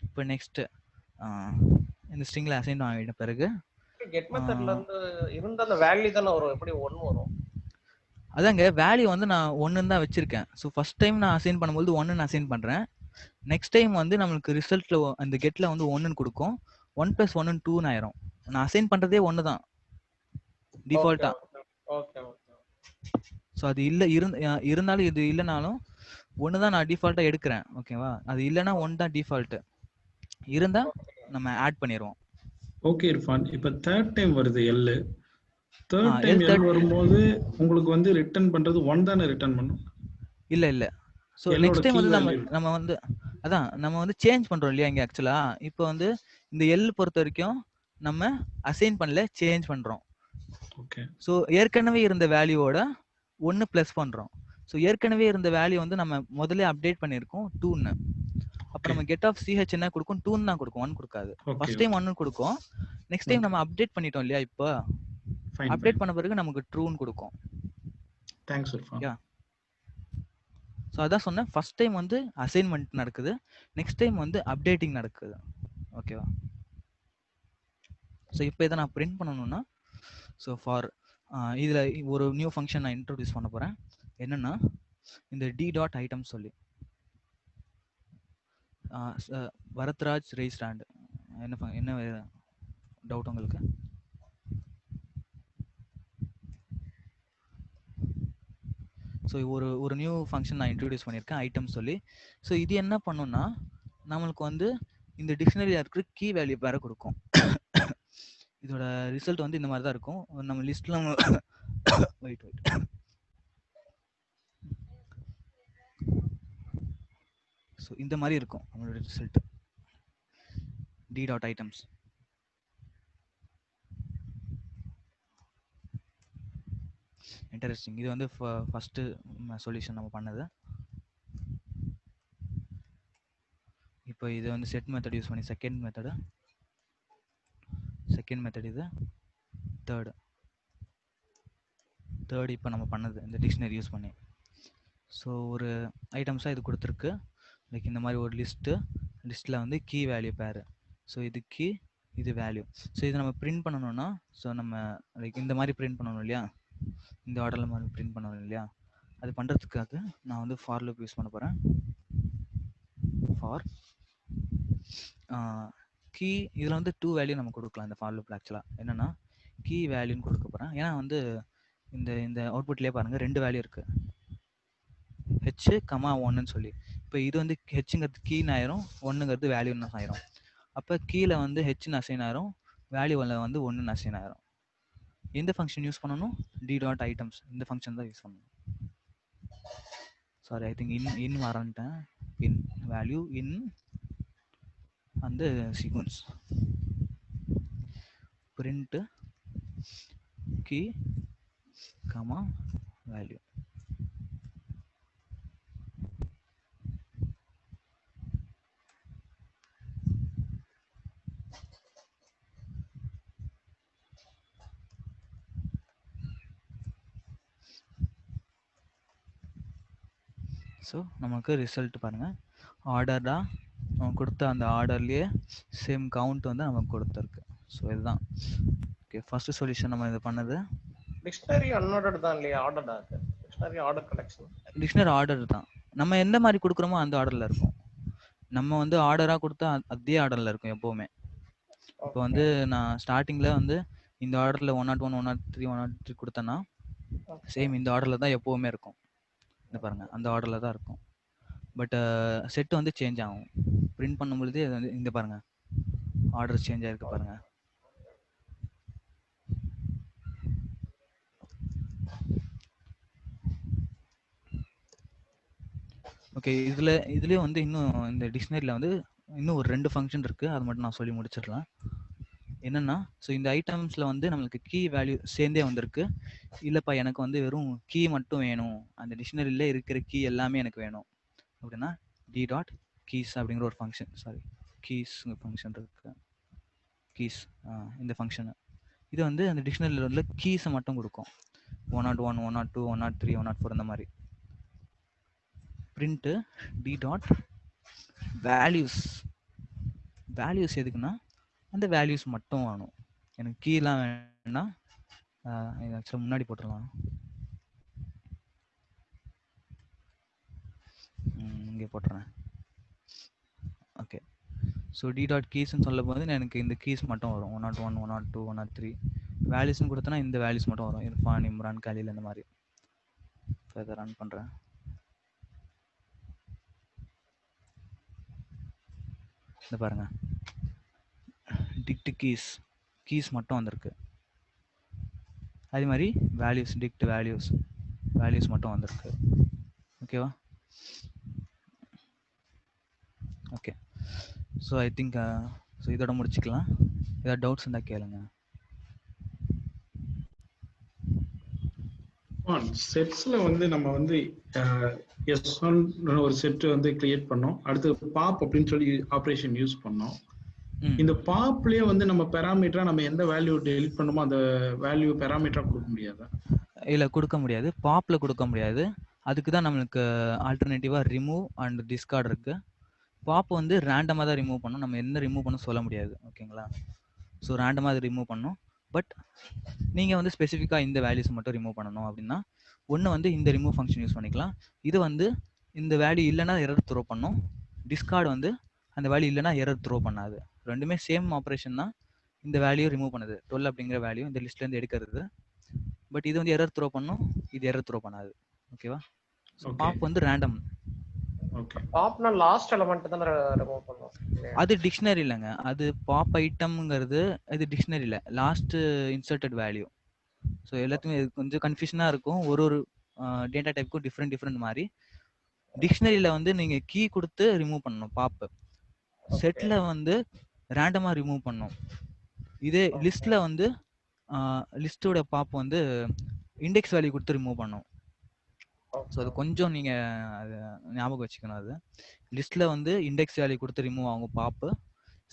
இப்போ நெக்ஸ்ட்டு இந்த ஸ்ட்ரிங்கில் அசைன் ஆகிட்ட பிறகு கெட் மெத்தட்ல இருந்து இருந்த அந்த வேல்யூ தான வரும், எப்படி 1 வரும். அதாங்க வேல்யூ வந்து நான் 1ன்னு தான் வச்சிருக்கேன். ஸோ ஃபர்ஸ்ட் டைம் நான் அசைன் பண்ணும்போது 1ன்னு அசைன் பண்ணுறேன். நெக்ஸ்ட் டைம் வந்து நம்மளுக்கு ரிசல்ட்டில் அந்த கெட்டில் வந்து 1ன்னு கொடுக்கும், 1 + 1 2ன்னு ஆயிரும். நான் அசைன் பண்ணுறதே 1 தான் டிஃபால்ட்டாக. Okay okay. ஸோ அது இல்லை இருந்தாலும் இது இல்லைனாலும் 1 தான் நான் டிஃபால்ட்டாக எடுக்கிறேன், ஓகேவா. அது இல்லைனா 1 தான் டிஃபால்ட்டு, இருந்தால் நம்ம ஆட் பண்ணிடுவோம். ஓகே இர்ஃபான், இப்போ தேர்ட் டைம் வருது எல். தேர்ட் டைம் எல் வரும்போது உங்களுக்கு வந்து ரிட்டர்ன் பண்றது 1 தானே ரிட்டர்ன் பண்ணும்? இல்லை. ஸோ நெக்ஸ்ட் டைம் வந்து நம்ம வந்து அதான் நம்ம வந்து சேஞ்ச் பண்ணுறோம் இல்லையா இங்கே. ஆக்சுவலாக இப்போ வந்து இந்த எல் பொறுத்த வரைக்கும் நம்ம அசைன் பண்ணல, சேஞ்ச் பண்ணுறோம். ஓகே. ஸோ ஏற்கனவே இருந்த வேல்யூவோட 1 ப்ளஸ் பண்ணுறோம். ஸோ ஏற்கனவே இருந்த வேல்யூ வந்து நம்ம முதல்ல அப்டேட் பண்ணியிருக்கோம் 2ன்னு. அப்போ நம்ம கெட் ஆஃப் சிஹெச் என்ன கொடுக்கும், 2ன்னு தான் கொடுக்கும், 1 கொடுக்காது. ஃபர்ஸ்ட் டைம் 1 கொடுக்கும், நெக்ஸ்ட் டைம் நம்ம அப்டேட் பண்ணிட்டோம் இல்லையா, இப்போ அப்டேட் பண்ண பிறகு நமக்கு ட்ரூன்னு கொடுக்கும். தேங்க்ஸ் இர்ஃபான். ஸோ அதான் சொன்னேன், ஃபர்ஸ்ட் டைம் வந்து அசைன்மெண்ட் நடக்குது, நெக்ஸ்ட் டைம் வந்து அப்டேட்டிங் நடக்குது, ஓகேவா. ஸோ இப்போ இதை நான் பிரிண்ட் பண்ணணும்னா, ஸோ ஃபார் இதில் ஒரு நியூ ஃபங்க்ஷன் நான் இன்ட்ரோடியூஸ் பண்ண போகிறேன். என்னென்னா இந்த டி டாட் ஐட்டம் சொல்லி வரத்ராஜ் ரைஸ் ஹேண்ட். என்ன டவுட் உங்களுக்கு? ஸோ ஒரு நியூ ஃபங்க்ஷன் நான் இன்ட்ரடியூஸ் பண்ணியிருக்கேன், ஐட்டம் சொல்லி. ஸோ இது என்ன பண்ணுன்னா நம்மளுக்கு வந்து இந்த டிக்ஷனரியில் இருக்கிற கீ வேல்யூ வேறு கொடுக்கும். இதோட ரிசல்ட் வந்து இந்த மாதிரி தான் இருக்கும். நம்ம லிஸ்ட்டில் வெயிட் ஸோ இந்த மாதிரி இருக்கும் நம்மளோட result, D dot items. Interesting. இது வந்து ஃபர்ஸ்ட் சொல்யூஷன் நம்ம பண்ணது. இப்போ இது வந்து செட் மெத்தட் யூஸ் பண்ணி செகண்ட் மெத்தட் இது தேர்டு இப்போ நம்ம பண்ணது இந்த டிக்ஷனரி யூஸ் பண்ணி. ஸோ ஒரு ஐட்டம்ஸாக இது கொடுத்துருக்கு, லைக் இந்த மாதிரி ஒரு லிஸ்ட்டில் வந்து கீ வேல்யூ பேர். ஸோ இது கீ, இது வேல்யூ. ஸோ இது நம்ம பிரிண்ட் பண்ணணும்னா, ஸோ நம்ம லைக் இந்த மாதிரி பிரிண்ட் பண்ணணும் இல்லையா, இந்த ஆர்டரில் மாதிரி பிரிண்ட் பண்ணணும் இல்லையா, அது பண்ணுறதுக்காக நான் வந்து ஃபார் லூப் யூஸ் பண்ண போகிறேன். ஃபார் கீ, இதில் வந்து 2 வேல்யூ நம்ம கொடுக்கலாம் இந்த ஃபார் லூப்பில். ஆக்சுவலாக என்னென்னா கீ வேல்யூன்னு கொடுக்க போகிறேன். ஏன்னா வந்து இந்த இந்த அவுட்புட்லேயே பாருங்கள் 2 வேல்யூ இருக்குது, ஹெச் கமா 1ன்னு சொல்லி. இப்போ இது வந்து ஹெச்ங்கிறது கீன்னு ஆயிரும், 1ங்கிறது வேல்யூன்னு ஆயிரும். அப்போ கீழே வந்து ஹெச்னு அசைன் ஆயிரும், வேல்யூவில் வந்து 1ன்னு அசைன் ஆயிரும். எந்த ஃபங்க்ஷன் யூஸ் பண்ணணும்? டி டாட் ஐட்டம்ஸ், இந்த ஃபங்க்ஷன் தான் யூஸ் பண்ணணும். சாரி, ஐ திங்க் இன் வரேன்ட்டேன். இன் வேல்யூ இன் அந்த sequence print key comma value. So நமக்கு ரிசல்ட் பாருங்கள், ஆர்டர்டா நம்ம கொடுத்த அந்த ஆர்டர்லேயே சேம் கவுண்ட் வந்து நமக்கு கொடுத்துருக்கு. ஸோ இதுதான் ஓகே ஃபர்ஸ்ட் சொல்யூஷன் நம்ம இது பண்ணது. டிக்ஷனரி அன்ஆர்டர்ட் தான் இல்லையா, ஆர்டர் தான் இருக்கு. Dictionary order collection, dictionary order தான். நம்ம எந்த மாதிரி கொடுக்குறோமோ அந்த ஆர்டரில் இருக்கும். நம்ம வந்து ஆர்டராக கொடுத்தா அதே ஆர்டரில் இருக்கும் எப்போவுமே. இப்போ வந்து நான் ஸ்டார்டிங்கில் வந்து இந்த ஆர்டரில் 101, 103, 103 கொடுத்தேன்னா சேம் இந்த ஆர்டரில் தான் எப்போவுமே இருக்கும். இந்த பாருங்கள், அந்த ஆர்டரில் தான் இருக்கும். பட் செட் வந்து சேஞ்ச் ஆகும் பிரிண்ட் பண்ணும்பொழுது. வந்து இந்த பாருங்கள் ஆர்டர் சேஞ்ச் ஆகிருக்கு பாருங்கள். ஓகே, இதுலேயே வந்து இன்னும் இந்த டிக்ஷனரியில் வந்து இன்னும் ஒரு 2 ஃபங்க்ஷன் இருக்குது, அது மட்டும் நான் சொல்லி முடிச்சிடலாம். என்னென்னா, ஸோ இந்த ஐட்டம்ஸில் வந்து நம்மளுக்கு கீ வேல்யூ சேர்ந்தே வந்திருக்கு. இல்லைப்பா எனக்கு வந்து வெறும் கீ மட்டும் வேணும், அந்த டிக்ஷனரியில் இருக்கிற கீ எல்லாமே எனக்கு வேணும் அப்படின்னா டி டாட் கீஸ் அப்படிங்கிற ஒரு ஃபங்க்ஷன், சாரி கீஸ் ஃபங்க்ஷன் இருக்கு, கீஸ் இந்த ஃபங்க்ஷனு. இது வந்து அந்த டிக்ஷனரியில் உள்ள கீஸை மட்டும் கொடுக்கும். 101, 102, 103, 104 இந்த மாதிரி. Print D dot values. Values எதுக்குன்னா அந்த வேல்யூஸ் மட்டும் வேணும், எனக்கு கீலாம் வேணும்னா ஆக்சுவலாக முன்னாடி போட்டுடலாம். இங்கே போட்டுறேன். ஓகே, ஸோ டி டாட் கீஸ்ன்னு சொல்லும் போது எனக்கு இந்த கீஸ் மட்டும் வரும். 101, 102, 103. வேல்யூஸ்ன்னு கொடுத்தனா இந்த வேல்யூஸ் மட்டும் வரும். இர்ஃபான், இம்ரான், கலீல் இந்த மாதிரி. இப்போ இதை ரன் பண்ணுறேன். இந்த பாருங்கள், டிக்ட் கீஸ் மட்டும் வந்திருக்கு. அதே மாதிரி வேல்யூஸ், டிக்ட் வேல்யூஸ் மட்டும் வந்திருக்கு. ஓகேவா? Okay, so I think so இதோட முடிச்சுக்கலாம். ஏதாவது டவுட்ஸ் இருந்தால் கேளுங்க. செட்ஸ்ல வந்து நம்ம வந்து S1 ஒரு செட் வந்து கிரியேட் பண்ணோம். அடுத்து பாப் அப்படின்னு சொல்லி ஆப்ரேஷன் யூஸ் பண்ணோம். இந்த பாப்லயே வந்து நம்ம பாராமீட்டரா நம்ம எந்த வேல்யூ டெலிட் பண்ணுமோ அந்த வேல்யூ பாராமீட்டரா கொடுக்க முடியாதா? இல்லை, கொடுக்க முடியாது. பாப்ல கொடுக்க முடியாது. அதுக்கு தான் நம்மளுக்கு ஆல்டர்னேட்டிவா ரிமூவ் அண்ட் டிஸ்கார்ட் இருக்கு. பாப் வந்து ரேண்டமாக தான் ரிமூவ் பண்ணணும், நம்ம என்ன ரிமூவ் பண்ண சொல்ல முடியாது. ஓகேங்களா? ஸோ ரேண்டமாக அது ரிமூவ் பண்ணணும். பட் நீங்கள் வந்து ஸ்பெசிஃபிக்காக இந்த வேல்யூஸ் மட்டும் ரிமூவ் பண்ணணும் அப்படின்னா ஒன்று வந்து இந்த ரிமூவ் ஃபங்க்ஷன் யூஸ் பண்ணிக்கலாம். இது வந்து இந்த வேல்யூ இல்லைன்னா எரர் த்ரோ பண்ணும். டிஸ்கார்ட் வந்து அந்த வேல்யூ இல்லைன்னா எரர் த்ரோ பண்ணாது. ரெண்டுமே சேம் ஆப்ரேஷன் தான். இந்த வேல்யூ ரிமூவ் பண்ணுது, 12 அப்படிங்கிற வேல்யூ இந்த லிஸ்ட்லேருந்து எடுக்கிறது. பட் இது வந்து எரர் த்ரோ பண்ணும், இது எரர் த்ரோ பண்ணாது. ஓகேவா? பாப் வந்து ரேண்டம். ஓகே, பாப்னா லாஸ்ட் எலிமெண்ட் தான் ரிமூவ் பண்ணும். அது டிக்ஷனரி இல்லைங்க, அது பாப் ஐட்டம்ங்கிறது இது டிக்ஷனரியில் லாஸ்ட் இன்சர்ட்டட் வேல்யூ. ஸோ எல்லாத்துக்குமே கொஞ்சம் கன்ஃபியூஷனாக இருக்கும். ஒரு டேட்டா டைப்புக்கும் டிஃப்ரெண்ட் மாதிரி. டிக்ஷனரியில் வந்து நீங்கள் கீ கொடுத்து ரிமூவ் பண்ணணும் பாப்பு. செட்டில் வந்து ரேண்டமாக ரிமூவ் பண்ணணும். இதே லிஸ்ட்டில் வந்து லிஸ்ட்டோட பாப் வந்து இண்டெக்ஸ் வேல்யூ கொடுத்து ரிமூவ் பண்ணணும். ஸோ அது கொஞ்சம் நீங்கள் அது ஞாபகம் வச்சுக்கணும். அது லிஸ்ட்டில் வந்து இண்டெக்ஸ் வேல்யூ கொடுத்து ரிமூவ் ஆகும் பாப்பு.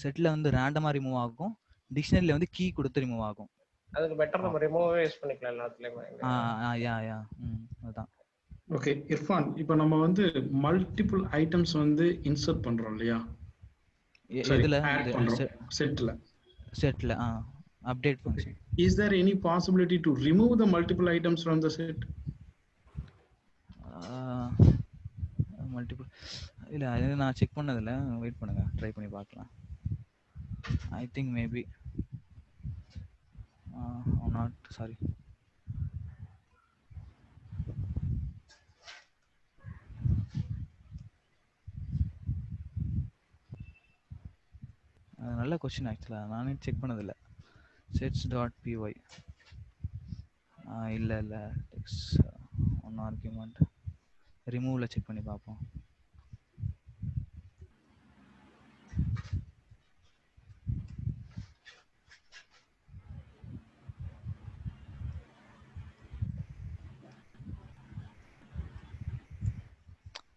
செட்டில் வந்து ரேண்டமாக ரிமூவ் ஆகும். டிக்ஷனரியில் வந்து கீ கொடுத்து ரிமூவ் ஆகும். அதுக்கு பெட்டர் நம்ம ரிமூவ் யூஸ் பண்ணிக்கலாம் எல்லாத்துலயுமே. அதுதான். ஓகே இர்ஃபான், இப்போ நம்ம வந்து மல்டிபிள் ஐட்டம்ஸ் வந்து இன்சர்ட் பண்றோம் இல்லையா? இதுல செட்ல செட்ல update function. Is there any possibility to remove the multiple items from the set? Multiple இல்லை, அது நான் செக் பண்ணதில்லை. வெயிட் பண்ணுங்க, ட்ரை பண்ணி பார்க்கலாம். I think maybe not, sorry. நல்ல கொஸ்டின் ஆக்சுவலாக, நானே செக் பண்ணதில்லை. செட்ஸ் டாட் பிஒய் இல்லை டெக்ஸ்ட் ஒன் ஆர்குமெண்ட் ரிமூவில் செக் பண்ணி பார்ப்போம்.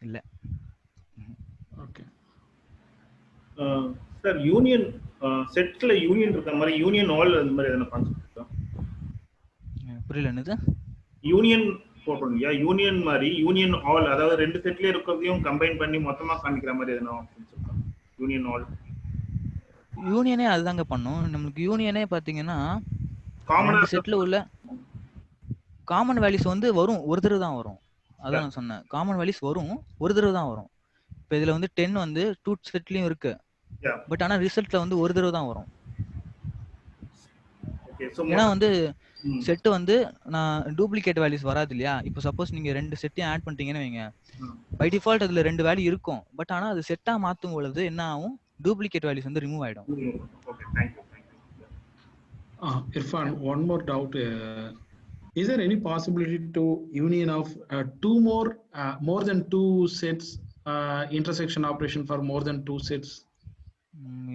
இல்லை. ஓகே சார், யூனியன் செட்ல யூனியன் இருக்கிற மாதிரி யூனியன் ஆல் அந்த மாதிரி எதனா கான்செப்ட் இருக்கா? புரியல, என்னது யூனியன் போடுறீங்க? யூனியன் மாதிரி யூனியன் ஆல், அதாவது ரெண்டு செட்லயே இருக்கிறதையும் கம்பைன் பண்ணி மொத்தமா காமிக்கிற மாதிரி எதனா ஆப்ஷன்ஸ் இருக்கா? யூனியன் ஆல் யூனியனே அதுதாங்க பண்ணும். நம்மளுக்கு யூனியனே பார்த்தீங்கன்னா காமனா செட்டில் உள்ள காமன் வேல்யூஸ் வந்து வரும், ஒரு தடவை தான் வரும். அதான் நான் சொன்னேன், காமன் வேல்யூஸ் வரும், ஒரு தடவை தான் வரும். இப்போ இதில் வந்து 10 வந்து 2 செட்லையும் இருக்கு, பட் ஆனால் ரிசல்ட்ல வந்து ஒரு தடவை தான் வரும். ஏன்னா வந்து செட்டு வந்து நான் டூப்ளிகேட் வேல்யூஸ் வராது இல்லையா. இப்போ சப்போஸ் நீங்க ரெண்டு செட்டையும் ஆட் பண்ணிட்டீங்கன்னு வைங்க, பை டிஃபால்ட் அதுல ரெண்டு வேல்யூ இருக்கும், பட் ஆனா அது செட்டா மாத்தும் பொழுது என்ன ஆகும், டூப்ளிகேட் வேல்யூஸ் வந்து ரிமூவ் ஆயிடும். Irfan, one more doubt. Is there any possibility to union of two more than two sets, intersection operation for more than two sets?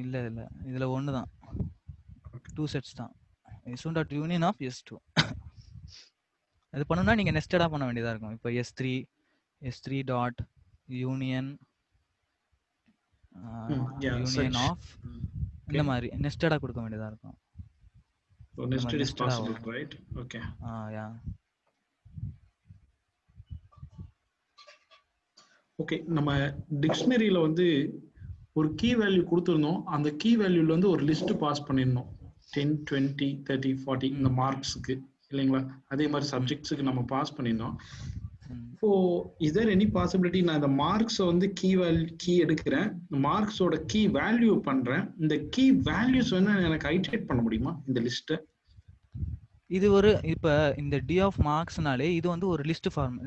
இல்ல இதுல ஒன்று தான், 2 செட்ஸ் தான். S1 dot union of S2 அது பண்ணணும்னா நீங்க நெஸ்டடா பண்ண வேண்டியதா இருக்கும். இப்போ S3 dot union union of இந்த மாதிரி நெஸ்டடா கொடுக்க வேண்டியதா இருக்கும். So nested is possible, right? Okay. Yeah. Okay, நம்ம டிக்ஷனரியில வந்து ஒரு கீ வேல்யூ கொடுத்துருந்தோம். அந்த கீ வேல்யூல வந்து ஒரு லிஸ்ட் பாஸ் பண்ணிருந்தோம், 10, 20, 30, 40 இந்த மார்க்ஸுக்கு இல்லைங்களா. அதே மாதிரி சப்ஜெக்ட்ஸுக்கு நம்ம பாஸ் பண்ணியிருந்தோம். இப்போ இஸ் தேர் எனி பாசிபிலிட்டி, நான் இந்த மார்க்ஸை வந்து கீ எடுக்கிறேன், மார்க்ஸோட கீ வேல்யூ பண்றேன், இந்த கீ வேல்யூஸ் வந்து எனக்கு ஐட்ரேட் பண்ண முடியுமா இந்த லிஸ்ட்டை? இது ஒரு இப்போ இந்த டி ஆஃப் மார்க்ஸ்னாலே இது வந்து ஒரு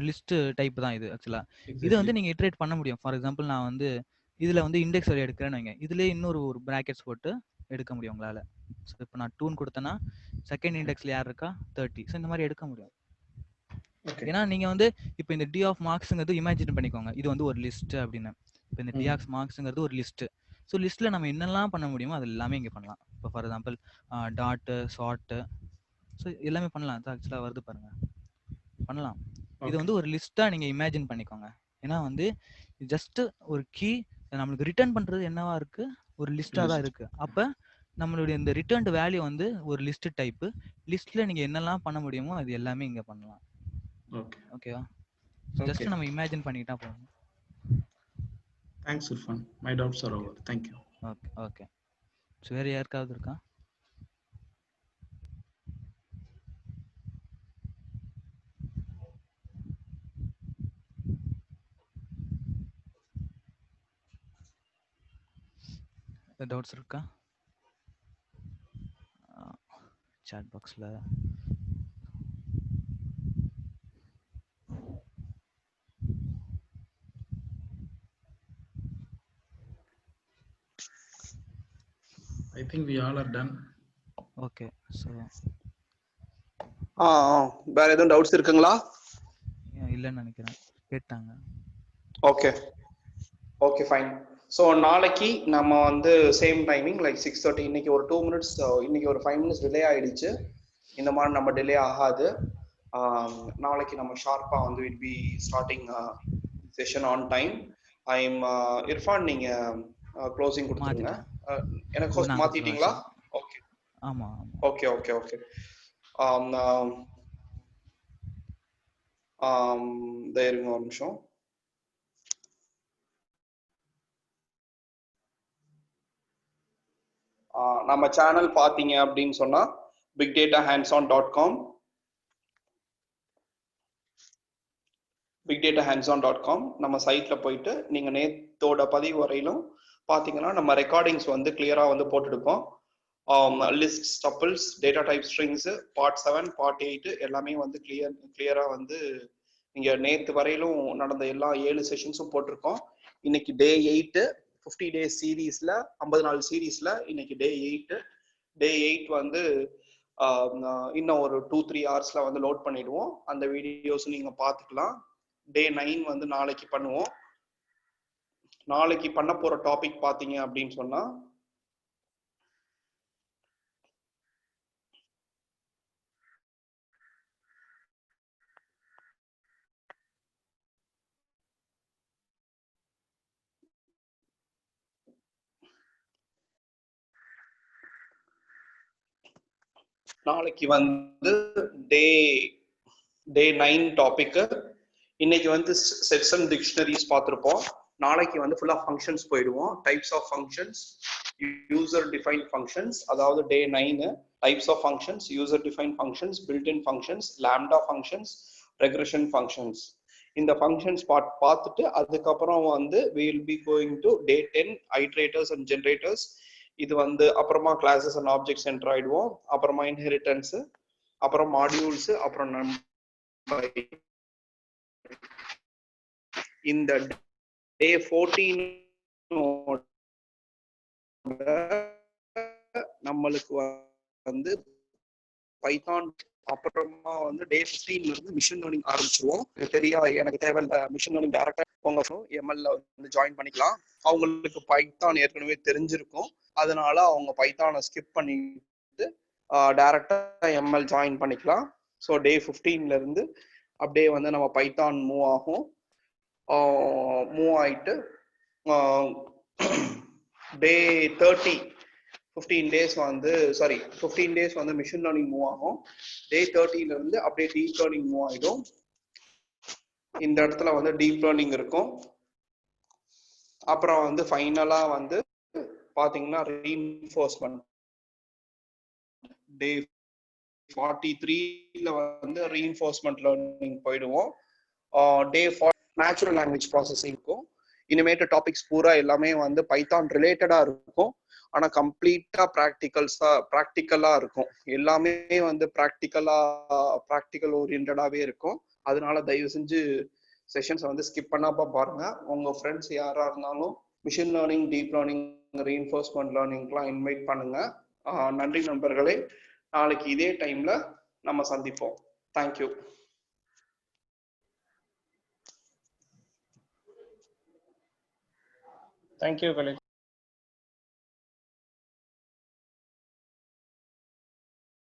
லிஸ்ட் டைப் தான் இது ஆக்சுவலா. இது வந்து நீங்க இட்ரேட் பண்ண முடியும். ஃபார் எக்ஸாம்பிள் நான் வந்து இதுல வந்து இண்டெக்ஸ் வேல்யூ எடுக்கிறேன்னு வைங்க, இதுல இன்னொரு பிராக்கெட்ஸ் போட்டு எடுக்க முடியும் உங்களால. ஸோ இப்போ நான் 2 கொடுத்தேன்னா செகண்ட் இண்டெக்ஸ்ல யார் இருக்கா 30. ஸோ இந்த மாதிரி எடுக்க முடியும். ஏன்னா நீங்க வந்து இப்போ இந்த டி ஆஃப் மார்க்ஸ்ங்கிறது இமேஜின் பண்ணிக்கோங்க, இது வந்து ஒரு லிஸ்ட் அப்படின்னு. இப்போ இந்த டி ஆஃப் மார்க்ஸ்ங்கிறது ஒரு லிஸ்ட். ஸோ லிஸ்ட்ல நம்ம என்னெல்லாம் பண்ண முடியுமோ அது எல்லாமே இங்கே பண்ணலாம். இப்போ for example dot sort, so எல்லாமே பண்ணலாம். அது ஆக்சுவலாக வருது பாருங்க, பண்ணலாம். இது வந்து ஒரு லிஸ்ட்டாக நீங்கள் இமேஜின் பண்ணிக்கோங்க. ஏன்னா வந்து ஜஸ்ட் ஒரு கீ நம்மளுக்கு ரிட்டர்ன் பண்ணுறது என்னவா இருக்கு, ஒரு லிஸ்ட்டாக தான் இருக்கு. அப்போ நம்மளுடைய இந்த ரிட்டர்ன்டு வேல்யூ வந்து ஒரு லிஸ்ட் டைப்பு. லிஸ்ட்டில் நீங்கள் என்னெல்லாம் பண்ண முடியுமோ அது எல்லாமே இங்கே பண்ணலாம். ஓகேவா? ஜஸ்ட் நம்ம இமேஜின் பண்ணிக்கிட்டா போதும். Thanks Irfan, my doubts are over. Thank you. Okay. So வேறு யாருக்காவது இருக்கா? டவுட்ஸ் இருக்கா சாட் பாக்ஸ்ல? I think we all are done. Okay, so வேற ஏதாவது டவுட்ஸ் இருக்குங்களா? இல்லன்னு நினைக்கிறேன், கேட்டாங்க. Okay fine. ஸோ நாளைக்கு நம்ம வந்து சேம் டைமிங் லைக் 6:30. இன்னைக்கு ஒரு 2 minutes, இன்னைக்கு ஒரு 5 minutes டிலே ஆயிடுச்சு. இந்த மாதிரி நம்ம டிலே ஆகாது. நாளைக்கு நம்ம ஷார்ப்பா வந்து will be starting session on time. Irfan, நீங்க க்ளோசிங் கொடுத்துருங்க. எனக்கு ஹோஸ்ட் மாத்திட்டீங்களா? ஓகே. ஆமா. ஓகே. இருங்க ஒரு நிமிஷம். நம்ம சேனல் பார்த்தீங்க அப்படின்னு சொன்னா bigdatahandson.com bigdatahandson.com நம்ம சைட்ல போயிட்டு நீங்க நேத்தோட பதிவு வரையிலும் பாத்தீங்கன்னா நம்ம ரெக்கார்டிங்ஸ் வந்து கிளியரா வந்து போட்டுடுப்போம். List tuples data type strings part 7 part 8 எல்லாமே வந்து கிளியரா வந்து நீங்க நேத்து வரையிலும் நடந்த எல்லா 7 செஷன்ஸும் போட்டிருக்கோம். இன்னைக்கு டே 8 50 டேஸ் சீரீஸ்ல 50 நாள் சீரீஸ்ல இன்னைக்கு டே 8 வந்து இன்னும் ஒரு 2-3 ஹவர்ஸ்ல வந்து லோட் பண்ணிடுவோம். அந்த வீடியோஸ் நீங்க பாத்துக்கலாம். டே 9 வந்து நாளைக்கு பண்ணுவோம். நாளைக்கு பண்ண போற டாபிக் பாத்தீங்க அப்படின்னு சொன்னா நாளைக்கு வந்து டே 9 டாபிக். இன்னைக்கு வந்து செட்ஸ் அண்ட் டிக்ஷனரிஸ் பார்த்துருப்போம். நாளைக்கு வந்து ஃபுல்லா ஃபங்க்ஷன்ஸ் போயிடுவோம். Types of functions, user defined functions, அதாவது day 9 types of functions, user defined functions, built in functions, lambda functions, recursion functions. இந்த ஃபங்க்ஷன்ஸ் பார்த்துட்டு அதுக்கப்புறம் வந்து we will be going to day 10 iterators and generators. இது வந்து அப்புறமா கிளாஸஸ் அண்ட் ஆப்ஜெக்ட்ஸ் என்டர் ஆயிடுவோம். அப்புறமா இன்ஹெரிட்டன்ஸ், அப்புறம் மாடியூல்ஸ், அப்புறம் இந்த டே 14 நம்மளுக்கு வந்து பைத்தான், அப்புறமா வந்து டே 15 இருந்து மிஷின் லேர்னிங் ஆரம்பிச்சிருவோம். எனக்கு தேவையில்ல மிஷின் லேர்னிங் டைரக்டா உங்க எம்எல்ல வந்து ஜாயின் பண்ணிக்கலாம். அவங்களுக்கு பைத்தான் ஏற்கனவே தெரிஞ்சிருக்கும், அதனால அவங்க பைத்தானை ஸ்கிப் பண்ணிட்டு டைரக்டா எம்எல் ஜாயின் பண்ணிக்கலாம். ஸோ டே 15ல இருந்து அப்படியே வந்து நம்ம பைத்தான் மூவ் ஆயிட்டு டே 30 15 டேஸ் வந்து மிஷின் லேர்னிங் மூவ் ஆகும். டே 30ல இருந்து அப்படியே டீப் லேர்னிங் மூவ் ஆயிடும். இந்த இடத்துல வந்து டீப் லேர்னிங் இருக்கும். அப்புறம் வந்து ஃபைனலா வந்து பாத்தீங்கன்னா ரீஇன்ஃபோர்ஸ்மெண்ட் டே 43ல வந்து ரீஇன்ஃபோர்ஸ்மெண்ட் லேர்னிங் போயிடுவோம். டே 40 நேச்சுரல் லாங்குவேஜ் ப்ராசஸிங் இருக்கும். இனிமேட்டு டாபிக்ஸ் பூரா எல்லாமே வந்து பைத்தான் ரிலேட்டடா இருக்கும். ஆனா கம்ப்ளீட்டா ப்ராக்டிக்கலா இருக்கும். எல்லாமே வந்து ப்ராக்டிக்கல் ஓரியன்டாவே இருக்கும். அதனால தயவு செஞ்சு செஷன்ஸ் வந்து ஸ்கிப் பண்ணாம பாருங்க. உங்க ஃப்ரெண்ட்ஸ் யாரா இருந்தாலும் machine learning, deep learning, reinforcement லேர்னிங்லாம் இன்வைட் பண்ணுங்க. நன்றி நண்பர்களே. நாளைக்கு இதே டைம்ல நம்ம சந்திப்போம். தேங்க்யூ. தேங்க்யூ கலை.